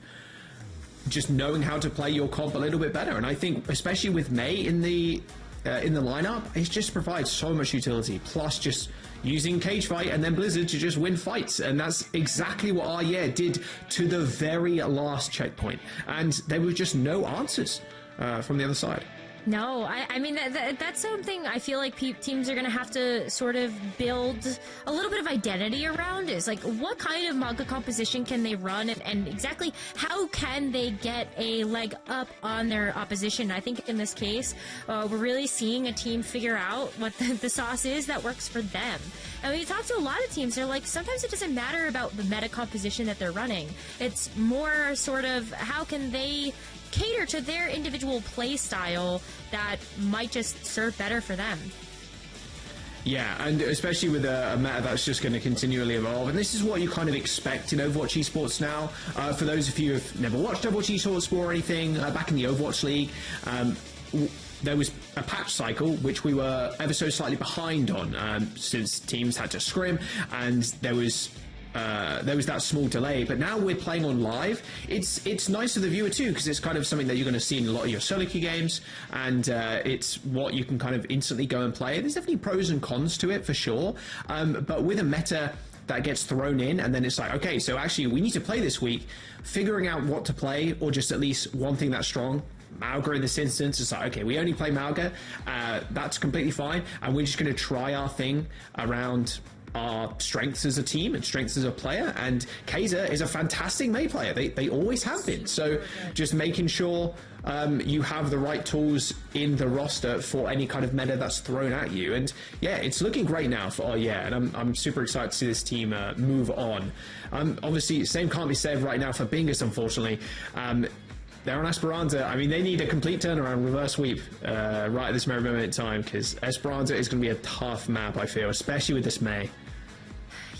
just knowing how to play your comp a little bit better. And I think especially with May in the lineup, it just provides so much utility. Plus just using Cage Fight and then Blizzard to just win fights. And that's exactly what YEAH did to the very last checkpoint. And there were just no answers from the other side. No, I mean, that's something I feel like teams are going to have to sort of build a little bit of identity around, is like, what kind of manga composition can they run, and exactly how can they get a leg up on their opposition. I think in this case, we're really seeing a team figure out what the sauce is that works for them. And when you talk to a lot of teams, they're like, sometimes it doesn't matter about the meta composition that they're running. It's more sort of how can they cater to their individual play style that might just serve better for them. Yeah, and especially with a meta that's just going to continually evolve. And this is what you kind of expect in Overwatch Esports now. For those of you who've never watched Overwatch Esports or anything, back in the Overwatch League, there was a patch cycle which we were ever so slightly behind on since teams had to scrim, and there was that small delay. But now we're playing on live. It's nice for the viewer too, because it's kind of something that you're going to see in a lot of your solo queue games, and it's what you can kind of instantly go and play. There's definitely pros and cons to it for sure, but with a meta that gets thrown in, and then it's like, okay, so actually we need to play this week, figuring out what to play, or just at least one thing that's strong. Mauga in this instance, it's like, okay, we only play Mauga, that's completely fine, and we're just going to try our thing around our strengths as a team and strengths as a player. And Kaiser is a fantastic May player. They always have been. So just making sure you have the right tools in the roster for any kind of meta that's thrown at you. And yeah, it's looking great now for YEAH, and I'm super excited to see this team move on. Obviously, same can't be said right now for Bingus, unfortunately. They're on Esperanza. I mean, they need a complete turnaround, reverse sweep right at this very moment in time, because Esperanza is going to be a tough map, I feel, especially with this May.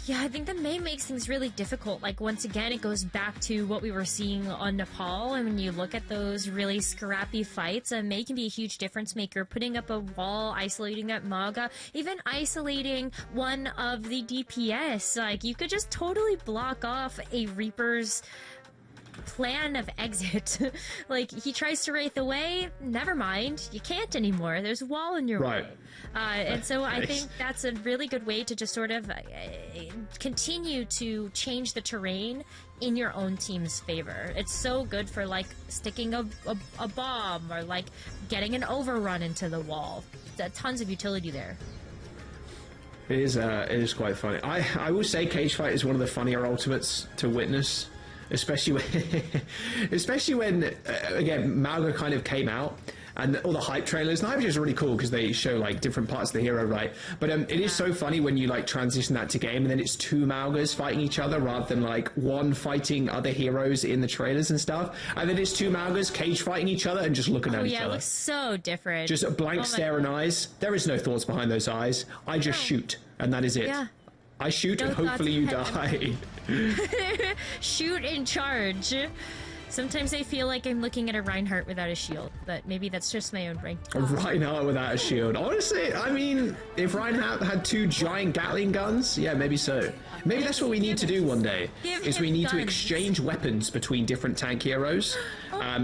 Yeah, I think the May makes things really difficult. Like, once again, it goes back to what we were seeing on Nepal. And when you look at those really scrappy fights, May can be a huge difference maker. Putting up a wall, isolating that Mauga, even isolating one of the DPS. Like, you could just totally block off a Reaper's plan of exit. Like, he tries to wraith away, never mind, you can't anymore, there's a wall in your way. And so I think that's a really good way to just sort of continue to change the terrain in your own team's favor. It's so good for like sticking a bomb, or like getting an overrun into the wall. Tons of utility there. It is quite funny. I will say Cage Fight is one of the funnier ultimates to witness. Especially when again, Mauga kind of came out, and all the hype trailers. And hype is really cool because they show like different parts of the hero, right? But it is so funny when you like transition that to game, and then it's two Maugas fighting each other rather than like one fighting other heroes in the trailers and stuff. And then it's two Maugas cage fighting each other and just looking at each other. It looks so different. Just a blank stare and eyes. There is no thoughts behind those eyes. I just shoot, and that is it. Yeah. I shoot and hopefully you die. Shoot in charge. Sometimes I feel like I'm looking at a Reinhardt without a shield, but maybe that's just my own brain. A Reinhardt without a shield. Honestly, I mean, if Reinhardt had 2 giant Gatling guns, yeah, maybe so. Maybe that's what we need to do one day, is we need to exchange weapons between different tank heroes.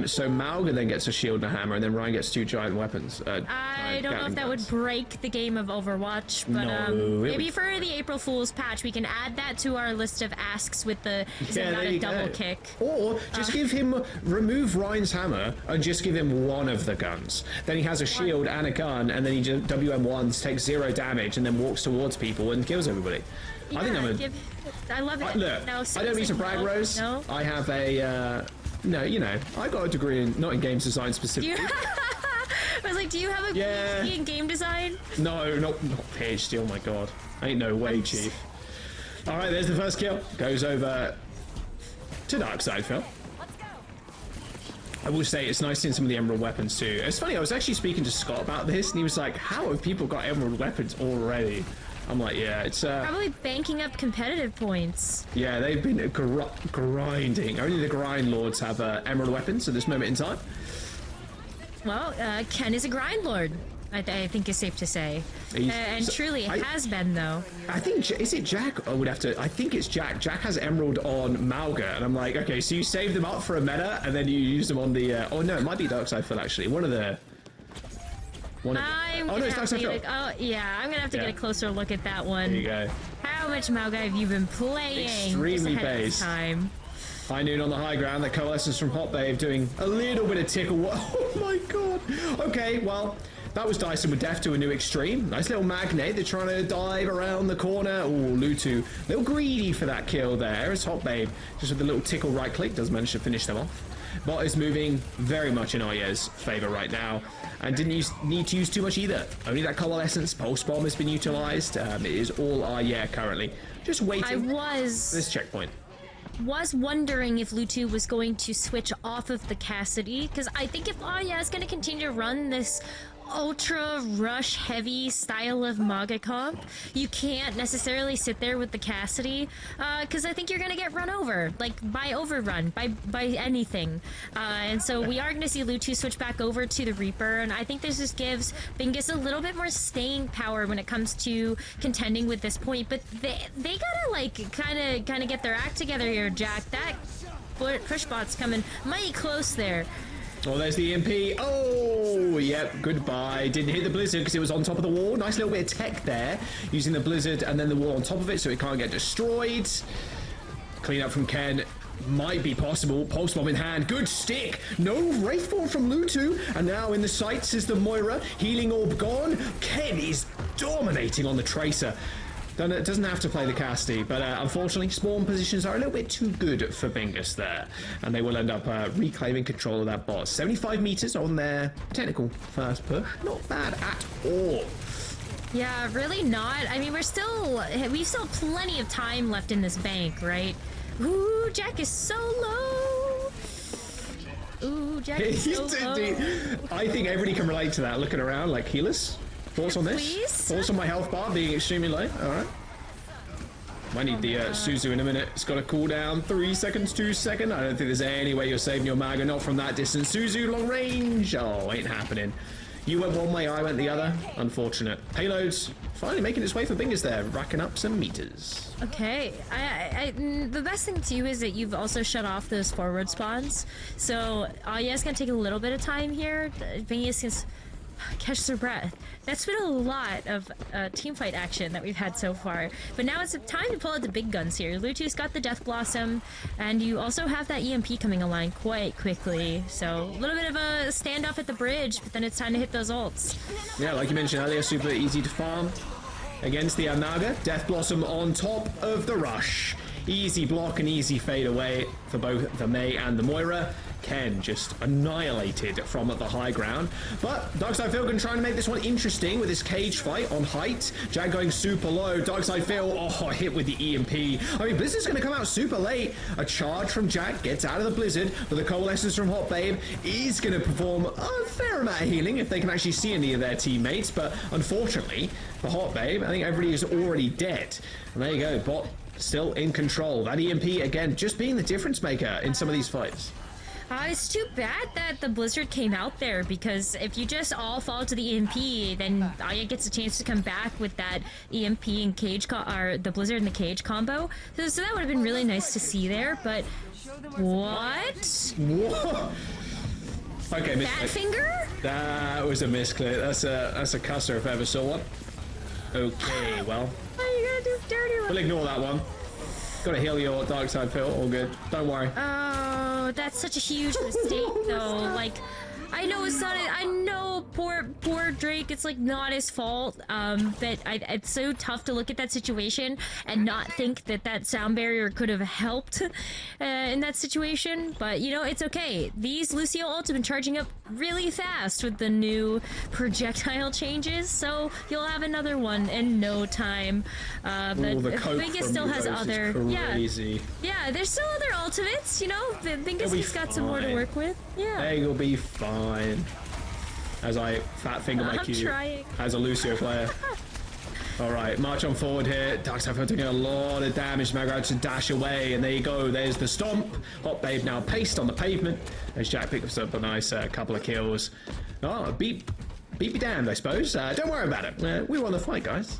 So Mauga then gets a shield and a hammer, and then Ryan gets 2 giant weapons. I don't know if that would break the game of Overwatch, but maybe for the April Fool's patch, we can add that to our list of asks with the not a double kick. Or just give him, remove Ryan's hammer and just give him one of the guns. Then he has a shield and a gun, and then he just WM1s, takes 0 damage, and then walks towards people and kills everybody. Yeah, I love it. Look, no, I don't mean to brag, Rose. No? I have a, no, you know, I got a degree in, not in games design specifically. I was like, do you have a PhD in game design? No, not PhD, oh my god. Ain't no way, Chief. Alright, there's the first kill. Goes over to Darkside, Phil. I will say it's nice seeing some of the emerald weapons too. It's funny, I was actually speaking to Scott about this, and he was like, how have people got emerald weapons already? I'm like, yeah, it's probably banking up competitive points. Yeah, they've been grinding. Only the grind lords have emerald weapons at this moment in time. Well, Ken is a grind lord, I think is safe to say. And truly has been, though. I think, is it Jack? I would have to, I think it's Jack. Jack has emerald on Mauga, and I'm like, okay, so you save them up for a meta, and then you use them on the, oh no, it might be Darkside Phil actually. One of the... oh no, it's Darkside Phil. Oh yeah, I'm gonna have to get a closer look at that one. There you go. How much Mauga have you been playing? Extremely base. High noon on the high ground. The coalescence from Hot Babe doing a little bit of tickle. Oh my god. Okay, well, that was Dyson with death to a new extreme. Nice little magnet. They're trying to dive around the corner. Oh, Lutu. A little greedy for that kill there. It's Hot Babe. Just with a little tickle right click. Does manage to finish them off. Bot is moving very much in Yeah's favor right now. And didn't need to use too much either. Only that coalescence. Pulse bomb has been utilized. It is all Yeah currently. Just waiting for this checkpoint. Was wondering if Lutu was going to switch off of the Cassidy, because I think if Yeah is going to continue to run this ultra rush heavy style of Mauga comp, you can't necessarily sit there with the Cassidy, because I think you're gonna get run over, like by overrun, by anything, and so we are gonna see Lutu switch back over to the Reaper, and I think this just gives Bingus a little bit more staying power when it comes to contending with this point. But they gotta like kind of get their act together here, Jack. That push bot's coming mighty close there. Oh, there's the EMP. Oh, yep, goodbye. Didn't hit the blizzard because it was on top of the wall. Nice little bit of tech there, using the blizzard and then the wall on top of it so it can't get destroyed. Clean up from Ken might be possible. Pulse bomb in hand. Good stick. No Wraithborn from Lutu. And now in the sights is the Moira. Healing orb gone. Ken is dominating on the Tracer. Doesn't have to play the Cassidy, but unfortunately spawn positions are a little bit too good for Bingus there, and they will end up reclaiming control of that bot. 75 meters on their technical first push. Not bad at all. Yeah, really not. I mean, we've still plenty of time left in this bank, right? Ooh, Jack is so low. Ooh, Jack is so low. I think everybody can relate to that, looking around like healers. Thoughts on this? Please? Thoughts on my health bar being extremely low? Alright. Might need the Suzu in a minute. It's got a cooldown. 3 seconds, 2 seconds. I don't think there's any way you're saving your Mauga. Not from that distance. Suzu, long range. Oh, ain't happening. You went one way, I went the other. Unfortunate. Payloads finally making its way for Bingus there. Racking up some meters. Okay. The best thing too is that you've also shut off those forward spawns. So, Yeah's gonna take a little bit of time here. Bingus is... catch their breath. That's been a lot of teamfight action that we've had so far. But now it's time to pull out the big guns here. Lutu's got the Death Blossom, and you also have that EMP coming online quite quickly. So a little bit of a standoff at the bridge, but then it's time to hit those ults. Yeah, like you mentioned earlier, super easy to farm against the Mauga. Death Blossom on top of the rush. Easy block and easy fade away for both the Mei and the Moira. Ken just annihilated from the high ground. But Darkside Phil trying to make this one interesting with his cage fight on height. Jag going super low. Darkside Phil, hit with the EMP. I mean, Blizzard's going to come out super late. A charge from Jag gets out of the Blizzard, but the coalescence from Hot Babe is going to perform a fair amount of healing if they can actually see any of their teammates. But unfortunately, for Hot Babe, I think everybody is already dead. And there you go, bot still in control. That EMP, again, just being the difference maker in some of these fights. It's too bad that the Blizzard came out there, because if you just all fall to the EMP, then Aya gets a chance to come back with that EMP and cage or the Blizzard and the cage combo. So that would have been really nice to see there. But what? Whoa. Okay, Fat finger? That was a misclick. That's a cusser if I ever saw one. Okay, well. What are you gonna do, dirty one? We'll ignore that one. Gotta heal your dark side, Phil. All good. Don't worry. Oh, that's such a huge mistake, though. Like, I know it's not. I know poor Drake. It's like not his fault. But it's so tough to look at that situation and not think that sound barrier could have helped in that situation. But you know, it's okay. These Lucio ults have been charging up really fast with the new projectile changes, so you'll have another one in no time. But Bingus still has other. Yeah. There's still other ultimates. You know, Bingus has got some more to work with. Yeah. They will be fine. As I fat finger my Q as a Lucio player. Alright, march on forward here. Darkside doing a lot of damage. Magrat to dash away, and there you go. There's the stomp. Hot Babe now paced on the pavement. As Jack picks up a nice couple of kills. Oh, beat be damned, I suppose. Don't worry about it. We won the fight, guys.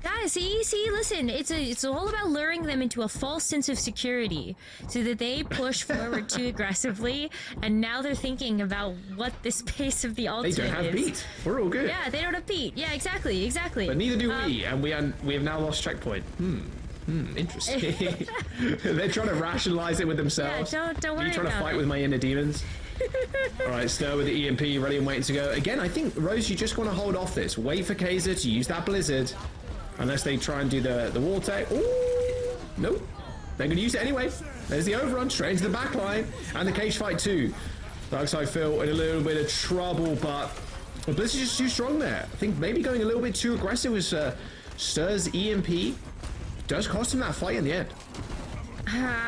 Guys, see, listen, it's all about luring them into a false sense of security so that they push forward too aggressively, and now they're thinking about what this pace of the ultimate is. They don't have beat. We're all good. Yeah, they don't have beat. Yeah, exactly. But neither do we, and we have now lost checkpoint. Interesting. They're trying to rationalize it with themselves. Yeah, don't worry. Are you trying to fight with my inner demons? Alright, Stir with the EMP, ready and waiting to go. Again, I think, Rose, you just want to hold off this. Wait for Kaiser to use that Blizzard. Unless they try and do the wall tag. Ooh, nope. They're going to use it anyway. There's the overrun straight into the back line. And the cage fight too. Darkside Phil in a little bit of trouble, but Blizzard's just too strong there. I think maybe going a little bit too aggressive with Stir's EMP does cost him that fight in the end.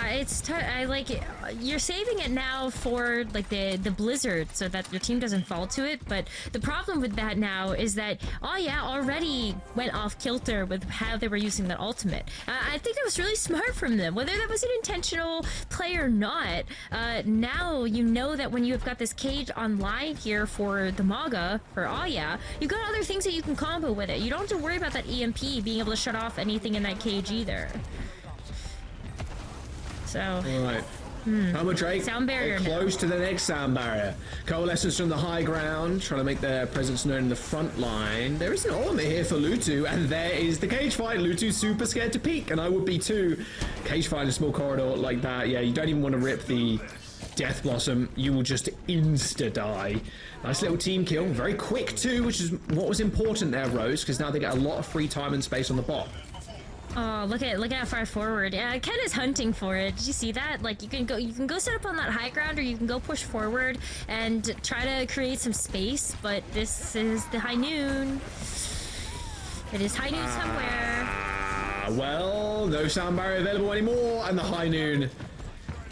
It's I like it. You're saving it now for like the Blizzard so that your team doesn't fall to it, but the problem with that now is that already went off kilter with how they were using that ultimate. I think that was really smart from them, whether that was an intentional play or not. Now you know that when you have got this cage online here for the Maga for Aya, you've got other things that you can combo with it. You don't have to worry about that EMP being able to shut off anything in that cage either. So. Alright. Hammer Drake sound barrier close to the next sound barrier. Coalescence from the high ground, trying to make their presence known in the front line. There is an ultimate here for Lutu, and there is the cage fight. Lutu's super scared to peek, and I would be too. Cage fight in a small corridor like that, yeah, you don't even want to rip the Death Blossom. You will just insta-die. Nice little team kill, very quick too, which is what was important there, Rose, because now they get a lot of free time and space on the bot. Oh, look at how far forward. Yeah, Ken is hunting for it. Did you see that? Like you can go set up on that high ground, or you can go push forward and try to create some space, but this is the high noon. It is high noon somewhere. Well, no sound barrier available anymore, and the high noon.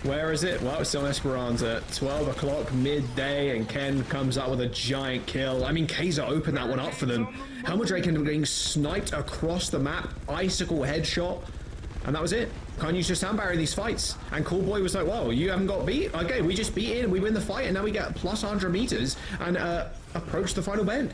Where is it? Well, it's still on Esperanza. 12 o'clock midday, and Ken comes up with a giant kill. I mean, Kaiser opened that one up for them. Helmet Drake ended up getting sniped across the map. Icicle headshot. And that was it. Can't use your sound barrier in these fights. And Coolboy was like, well, you haven't got beat? Okay, we just beat in, we win the fight, and now we get plus 100 meters and approach the final bend.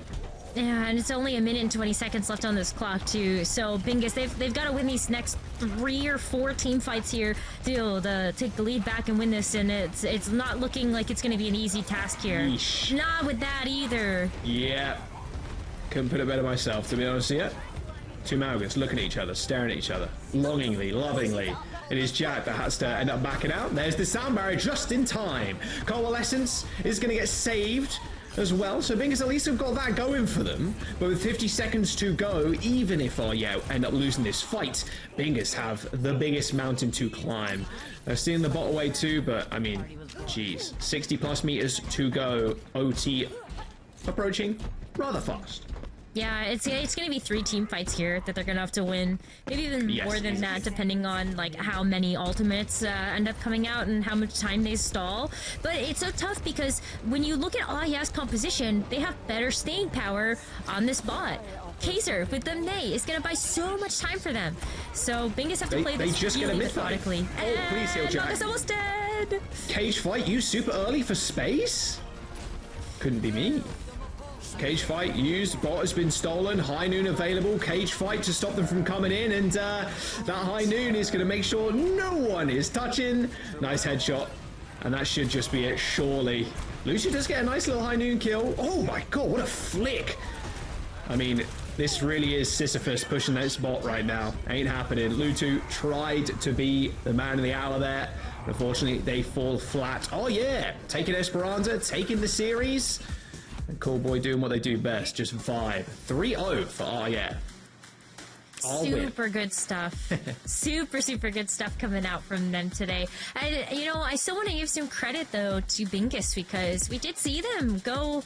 Yeah, and it's only a minute and 20 seconds left on this clock too. So Bingus, they've got to win these next 3 or 4 team fights here to take the lead back and win this. And it's not looking like it's going to be an easy task here. Yeesh. Not with that either. Yeah, couldn't put it better myself, to be honest with you. Two Malgus looking at each other, staring at each other, longingly, lovingly. It is Jack that has to end up backing out. There's the sound barrier just in time. Coalescence is going to get saved as well, so Bingus at least have got that going for them, but with 50 seconds to go, even if end up losing this fight, Bingus have the biggest mountain to climb. They're stealing the bot away too, but I mean, geez, 60 plus meters to go. OT approaching rather fast. Yeah, it's going to be 3 team fights here that they're going to have to win. Maybe even more than that, depending on like how many ultimates end up coming out and how much time they stall. But it's so tough because when you look at Aya's composition, they have better staying power on this bot. Kaiser with the May is going to buy so much time for them. So Bingus have to play this really methodically. Oh, please heal Jack. Magus almost dead. dead. Cage fight used super early for space? Couldn't be me. Cage fight used, bot has been stolen, high noon available, cage fight to stop them from coming in, and that high noon is going to make sure no one is touching. Nice headshot, and that should just be it, surely. Lucio does get a nice little high noon kill. Oh my god, what a flick. I mean, this really is Sisyphus pushing that spot right now. Ain't happening. Lutu tried to be the man of the hour there. Unfortunately, they fall flat. Oh yeah, taking Esperanza, taking the series. And Cool Boy doing what they do best, just vibe. 3-0 for yeah. Super good stuff. super good stuff coming out from them today. And, you know, I still want to give some credit, though, to Bingus, because we did see them go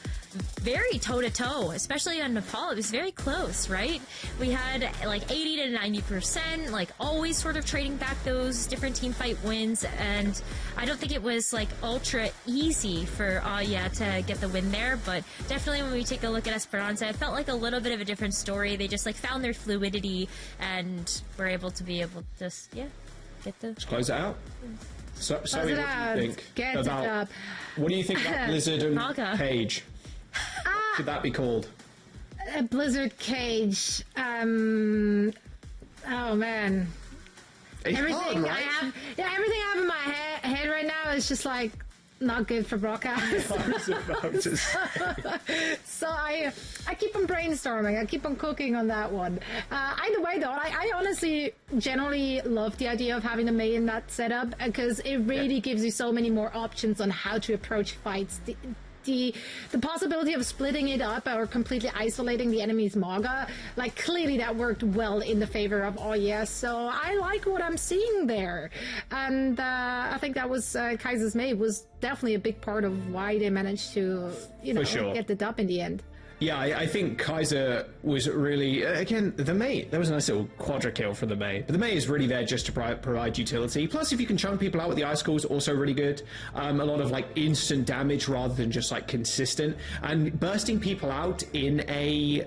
very toe-to-toe, especially on Nepal. It was very close, right? We had, like, 80 to 90%, like, always sort of trading back those different team fight wins, and I don't think it was, like, ultra easy for yeah to get the win there, but definitely when we take a look at Esperanza, it felt like a little bit of a different story. They just, like, found their fluidity and were able to just, yeah, get the... Let's close it out. So, close Zoe, it what out. do you think Get about... it up. What do you think about Blizzard and Naga. Cage? What should that be called? A Blizzard Cage. Oh man. It's Everything hard, right? everything I have in my head right now is just like not good for broadcast. So I keep on brainstorming. I keep on cooking on that one. Either way, though, I honestly generally love the idea of having a Mei in that setup because it really gives you so many more options on how to approach fights. The possibility of splitting it up or completely isolating the enemy's Maga, like clearly that worked well in the favor of OWCS. So I like what I'm seeing there, and I think that was Kaiser's Mei was definitely a big part of why they managed to get the dub in the end. Yeah, I think Kaiser was really, again, the Mei, there was a nice little quadra kill for the Mei, but the Mei is really there just to provide utility. Plus, if you can chunk people out with the icicles, also really good. A lot of like instant damage rather than just like consistent. And bursting people out in a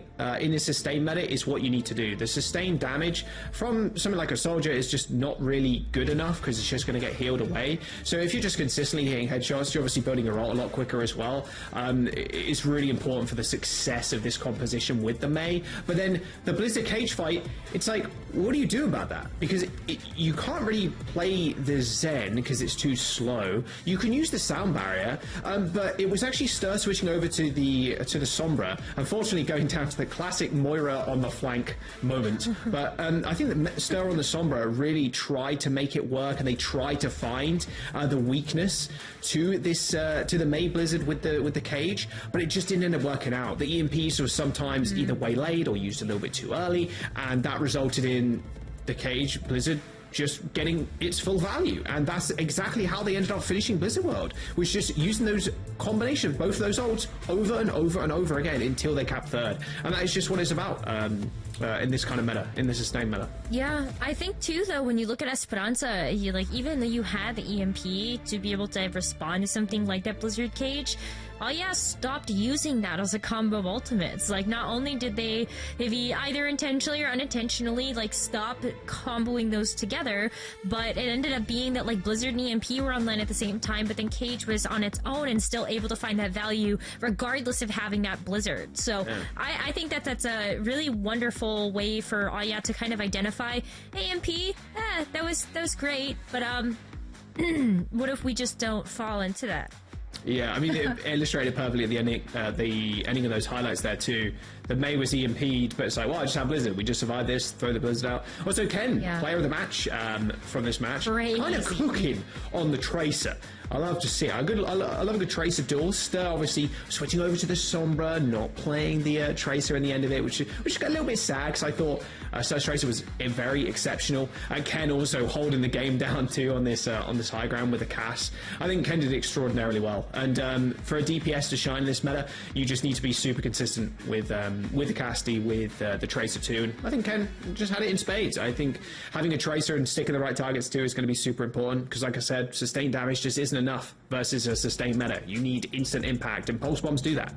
sustained meta is what you need to do. The sustained damage from something like a soldier is just not really good enough because it's just going to get healed away. So if you're just consistently hitting headshots, you're obviously building your ult a lot quicker as well. It's really important for the success of this composition with the Mei. But then the Blizzard Cage fight, it's like, what do you do about that? Because you can't really play the Zen because it's too slow. You can use the sound barrier, but it was actually Stir switching over to the Sombra. Unfortunately, going down to the classic Moira on the flank moment. But I think that Stir on the Sombra really tried to make it work, and they tried to find the weakness to this to the Mei Blizzard with the Cage, but it just didn't end up working out. The EMPs were sometimes either waylaid or used a little bit too early, and that resulted in the Cage Blizzard just getting its full value, and that's exactly how they ended up finishing Blizzard World, was just using those combination of both of those ults over and over and over again until they capped third, and that is just what it's about in this kind of meta, in the sustained meta. Yeah, I think too, though, when you look at Esperanza, even though you had the EMP to be able to respond to something like that Blizzard Cage, OWCS stopped using that as a combo of ultimates. Like, not only did they maybe either intentionally or unintentionally, like, stop comboing those together, but it ended up being that, like, Blizzard and EMP were online at the same time, but then Cage was on its own and still able to find that value regardless of having that Blizzard. So I think that that's a really wonderful way for OWCS to kind of identify, hey, EMP, that was great, but what if we just don't fall into that? Yeah, I mean, it illustrated perfectly at the ending of those highlights there too. The Mei was EMP'd, but it's like, well, I just have Blizzard. We just survived this, throw the Blizzard out. Also, Ken, player of the match from this match, kind of cooking on the Tracer. I love to see it. I love a good Tracer duel. Stir, obviously, switching over to the Sombra, not playing the Tracer in the end of it, which got a little bit sad, because I thought Stir's Tracer was very exceptional. And Ken also holding the game down too on this high ground with the Cass. I think Ken did extraordinarily well. And for a DPS to shine in this meta, you just need to be super consistent with the Casty, with the Tracer too. And I think Ken just had it in spades. I think having a Tracer and sticking the right targets too is going to be super important, because like I said, sustained damage just isn't enough versus a sustained meta. You need instant impact, and pulse bombs do that.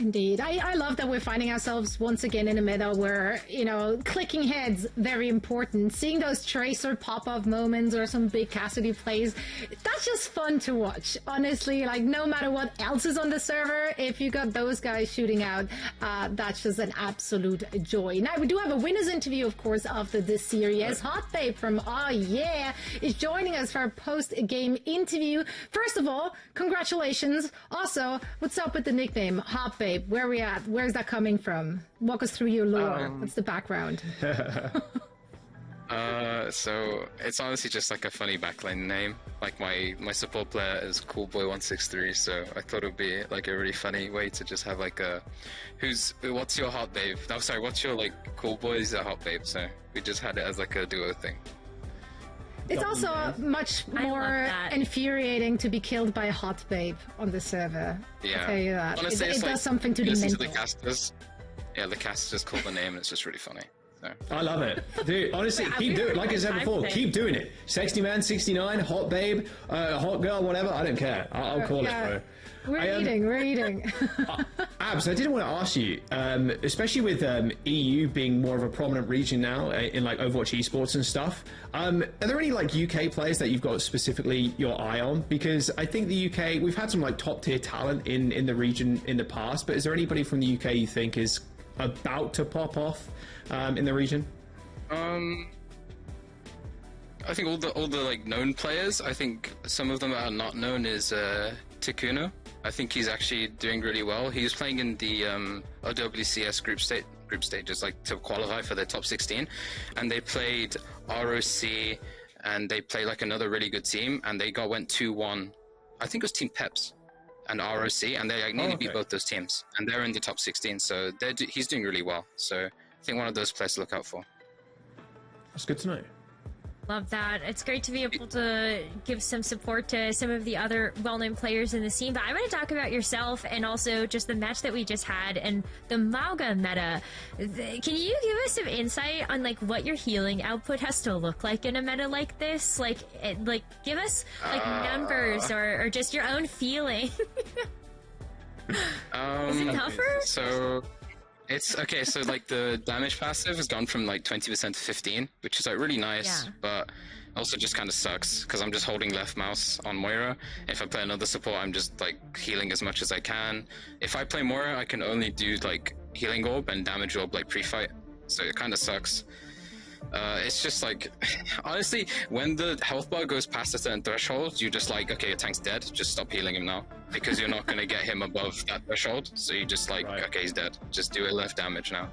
Indeed. I love that we're finding ourselves once again in a meta where, you know, clicking heads, very important. Seeing those Tracer pop-off moments or some big Cassidy plays, that's just fun to watch. Honestly, like, no matter what else is on the server, if you got those guys shooting out, that's just an absolute joy. Now, we do have a winner's interview, of course, after this series. Hot Babe from Oh Yeah is joining us for our post-game interview. First of all, congratulations. Also, what's up with the nickname Hot Babe? Where are we at? Where's that coming from? Walk us through your lore. What's the background? So it's honestly just like a funny backline name. Like my support player is Coolboy163, so I thought it would be like a really funny way to just have like a what's your hot babe? No, sorry, what's your like cool boy's a hot babe? So we just had it as like a duo thing. It's also much more infuriating to be killed by a hot babe on the server. Yeah. I'll tell you that. Honestly, it does something to the mental. The casters call the name and it's just really funny. So. I love it. Dude, honestly, keep doing it. Like I said before, keep doing it. Sexy man, 69, hot babe, hot girl, whatever, I don't care. I'll call it, bro. We're eating. Abs, I did want to ask you, especially with EU being more of a prominent region now in like Overwatch Esports and stuff, are there any like UK players that you've got specifically your eye on? Because I think the UK, we've had some like top tier talent in the region in the past, but is there anybody from the UK you think is about to pop off in the region? I think all the like known players. I think some of them that are not known is Tikuno. I think he's actually doing really well. He was playing in the OWCS group stages, like to qualify for the top 16, and they played ROC, and they played like another really good team, and they went 2-1. I think it was Team Peps and ROC, and they like, nearly beat both those teams, and they're in the top 16. So he's doing really well. So I think one of those players to look out for. That's good to know. Love that. It's great to be able to give some support to some of the other well-known players in the scene. But I want to talk about yourself and also just the match that we just had and the Mauga meta. Can you give us some insight on like what your healing output has to look like in a meta like this? Like give us like numbers or just your own feeling. Is it tougher? So it's okay. So like the damage passive has gone from like 20% to 15, which is like really nice, but also just kind of sucks because I'm just holding left mouse on Moira. If I play another support, I'm just like healing as much as I can. If I play Moira, I can only do like healing orb and damage orb like pre-fight, so it kind of sucks. It's just like, honestly, when the health bar goes past a certain threshold, you're just like, okay, your tank's dead, just stop healing him now, because you're not going to get him above that threshold, so you just like, okay, he's dead, just do it left damage now.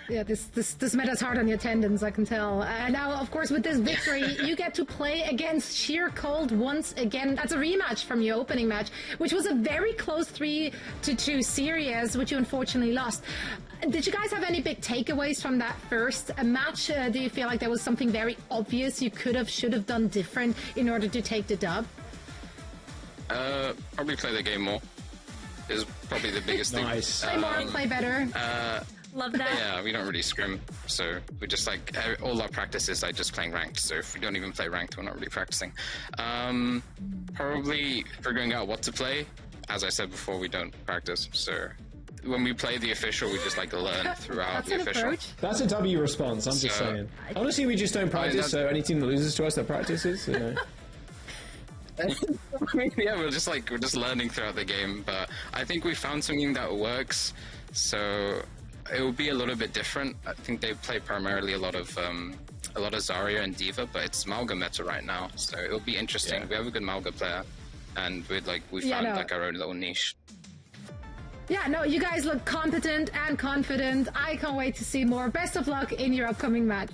Yeah, this meta's hard on your tendons, I can tell. Now, of course, with this victory, you get to play against Sheer Cold once again. That's a rematch from your opening match, which was a very close 3-2 series, which you unfortunately lost. Did you guys have any big takeaways from that first match? Do you feel like there was something very obvious you should have done different in order to take the dub? Probably play the game more is probably the biggest thing. Play more, play better. Love that. Yeah, we don't really scrim, so we just like all our practice is like just playing ranked. So if we don't even play ranked, we're not really practicing. Probably figuring out what to play. As I said before, we don't practice, so when we play the official, we just like learn throughout the official. Approach. That's a W response. I'm just saying. Honestly, we just don't practice. So any team that loses to us that practices, you know. Yeah, we're just learning throughout the game, but I think we found something that works. So it will be a little bit different. I think they play primarily a lot of Zarya and D.Va, but it's Mauga meta right now, so it'll be interesting. We have a good Mauga player, and we found like our own little niche. Yeah, no, you guys look competent and confident. I can't wait to see more. Best of luck in your upcoming match.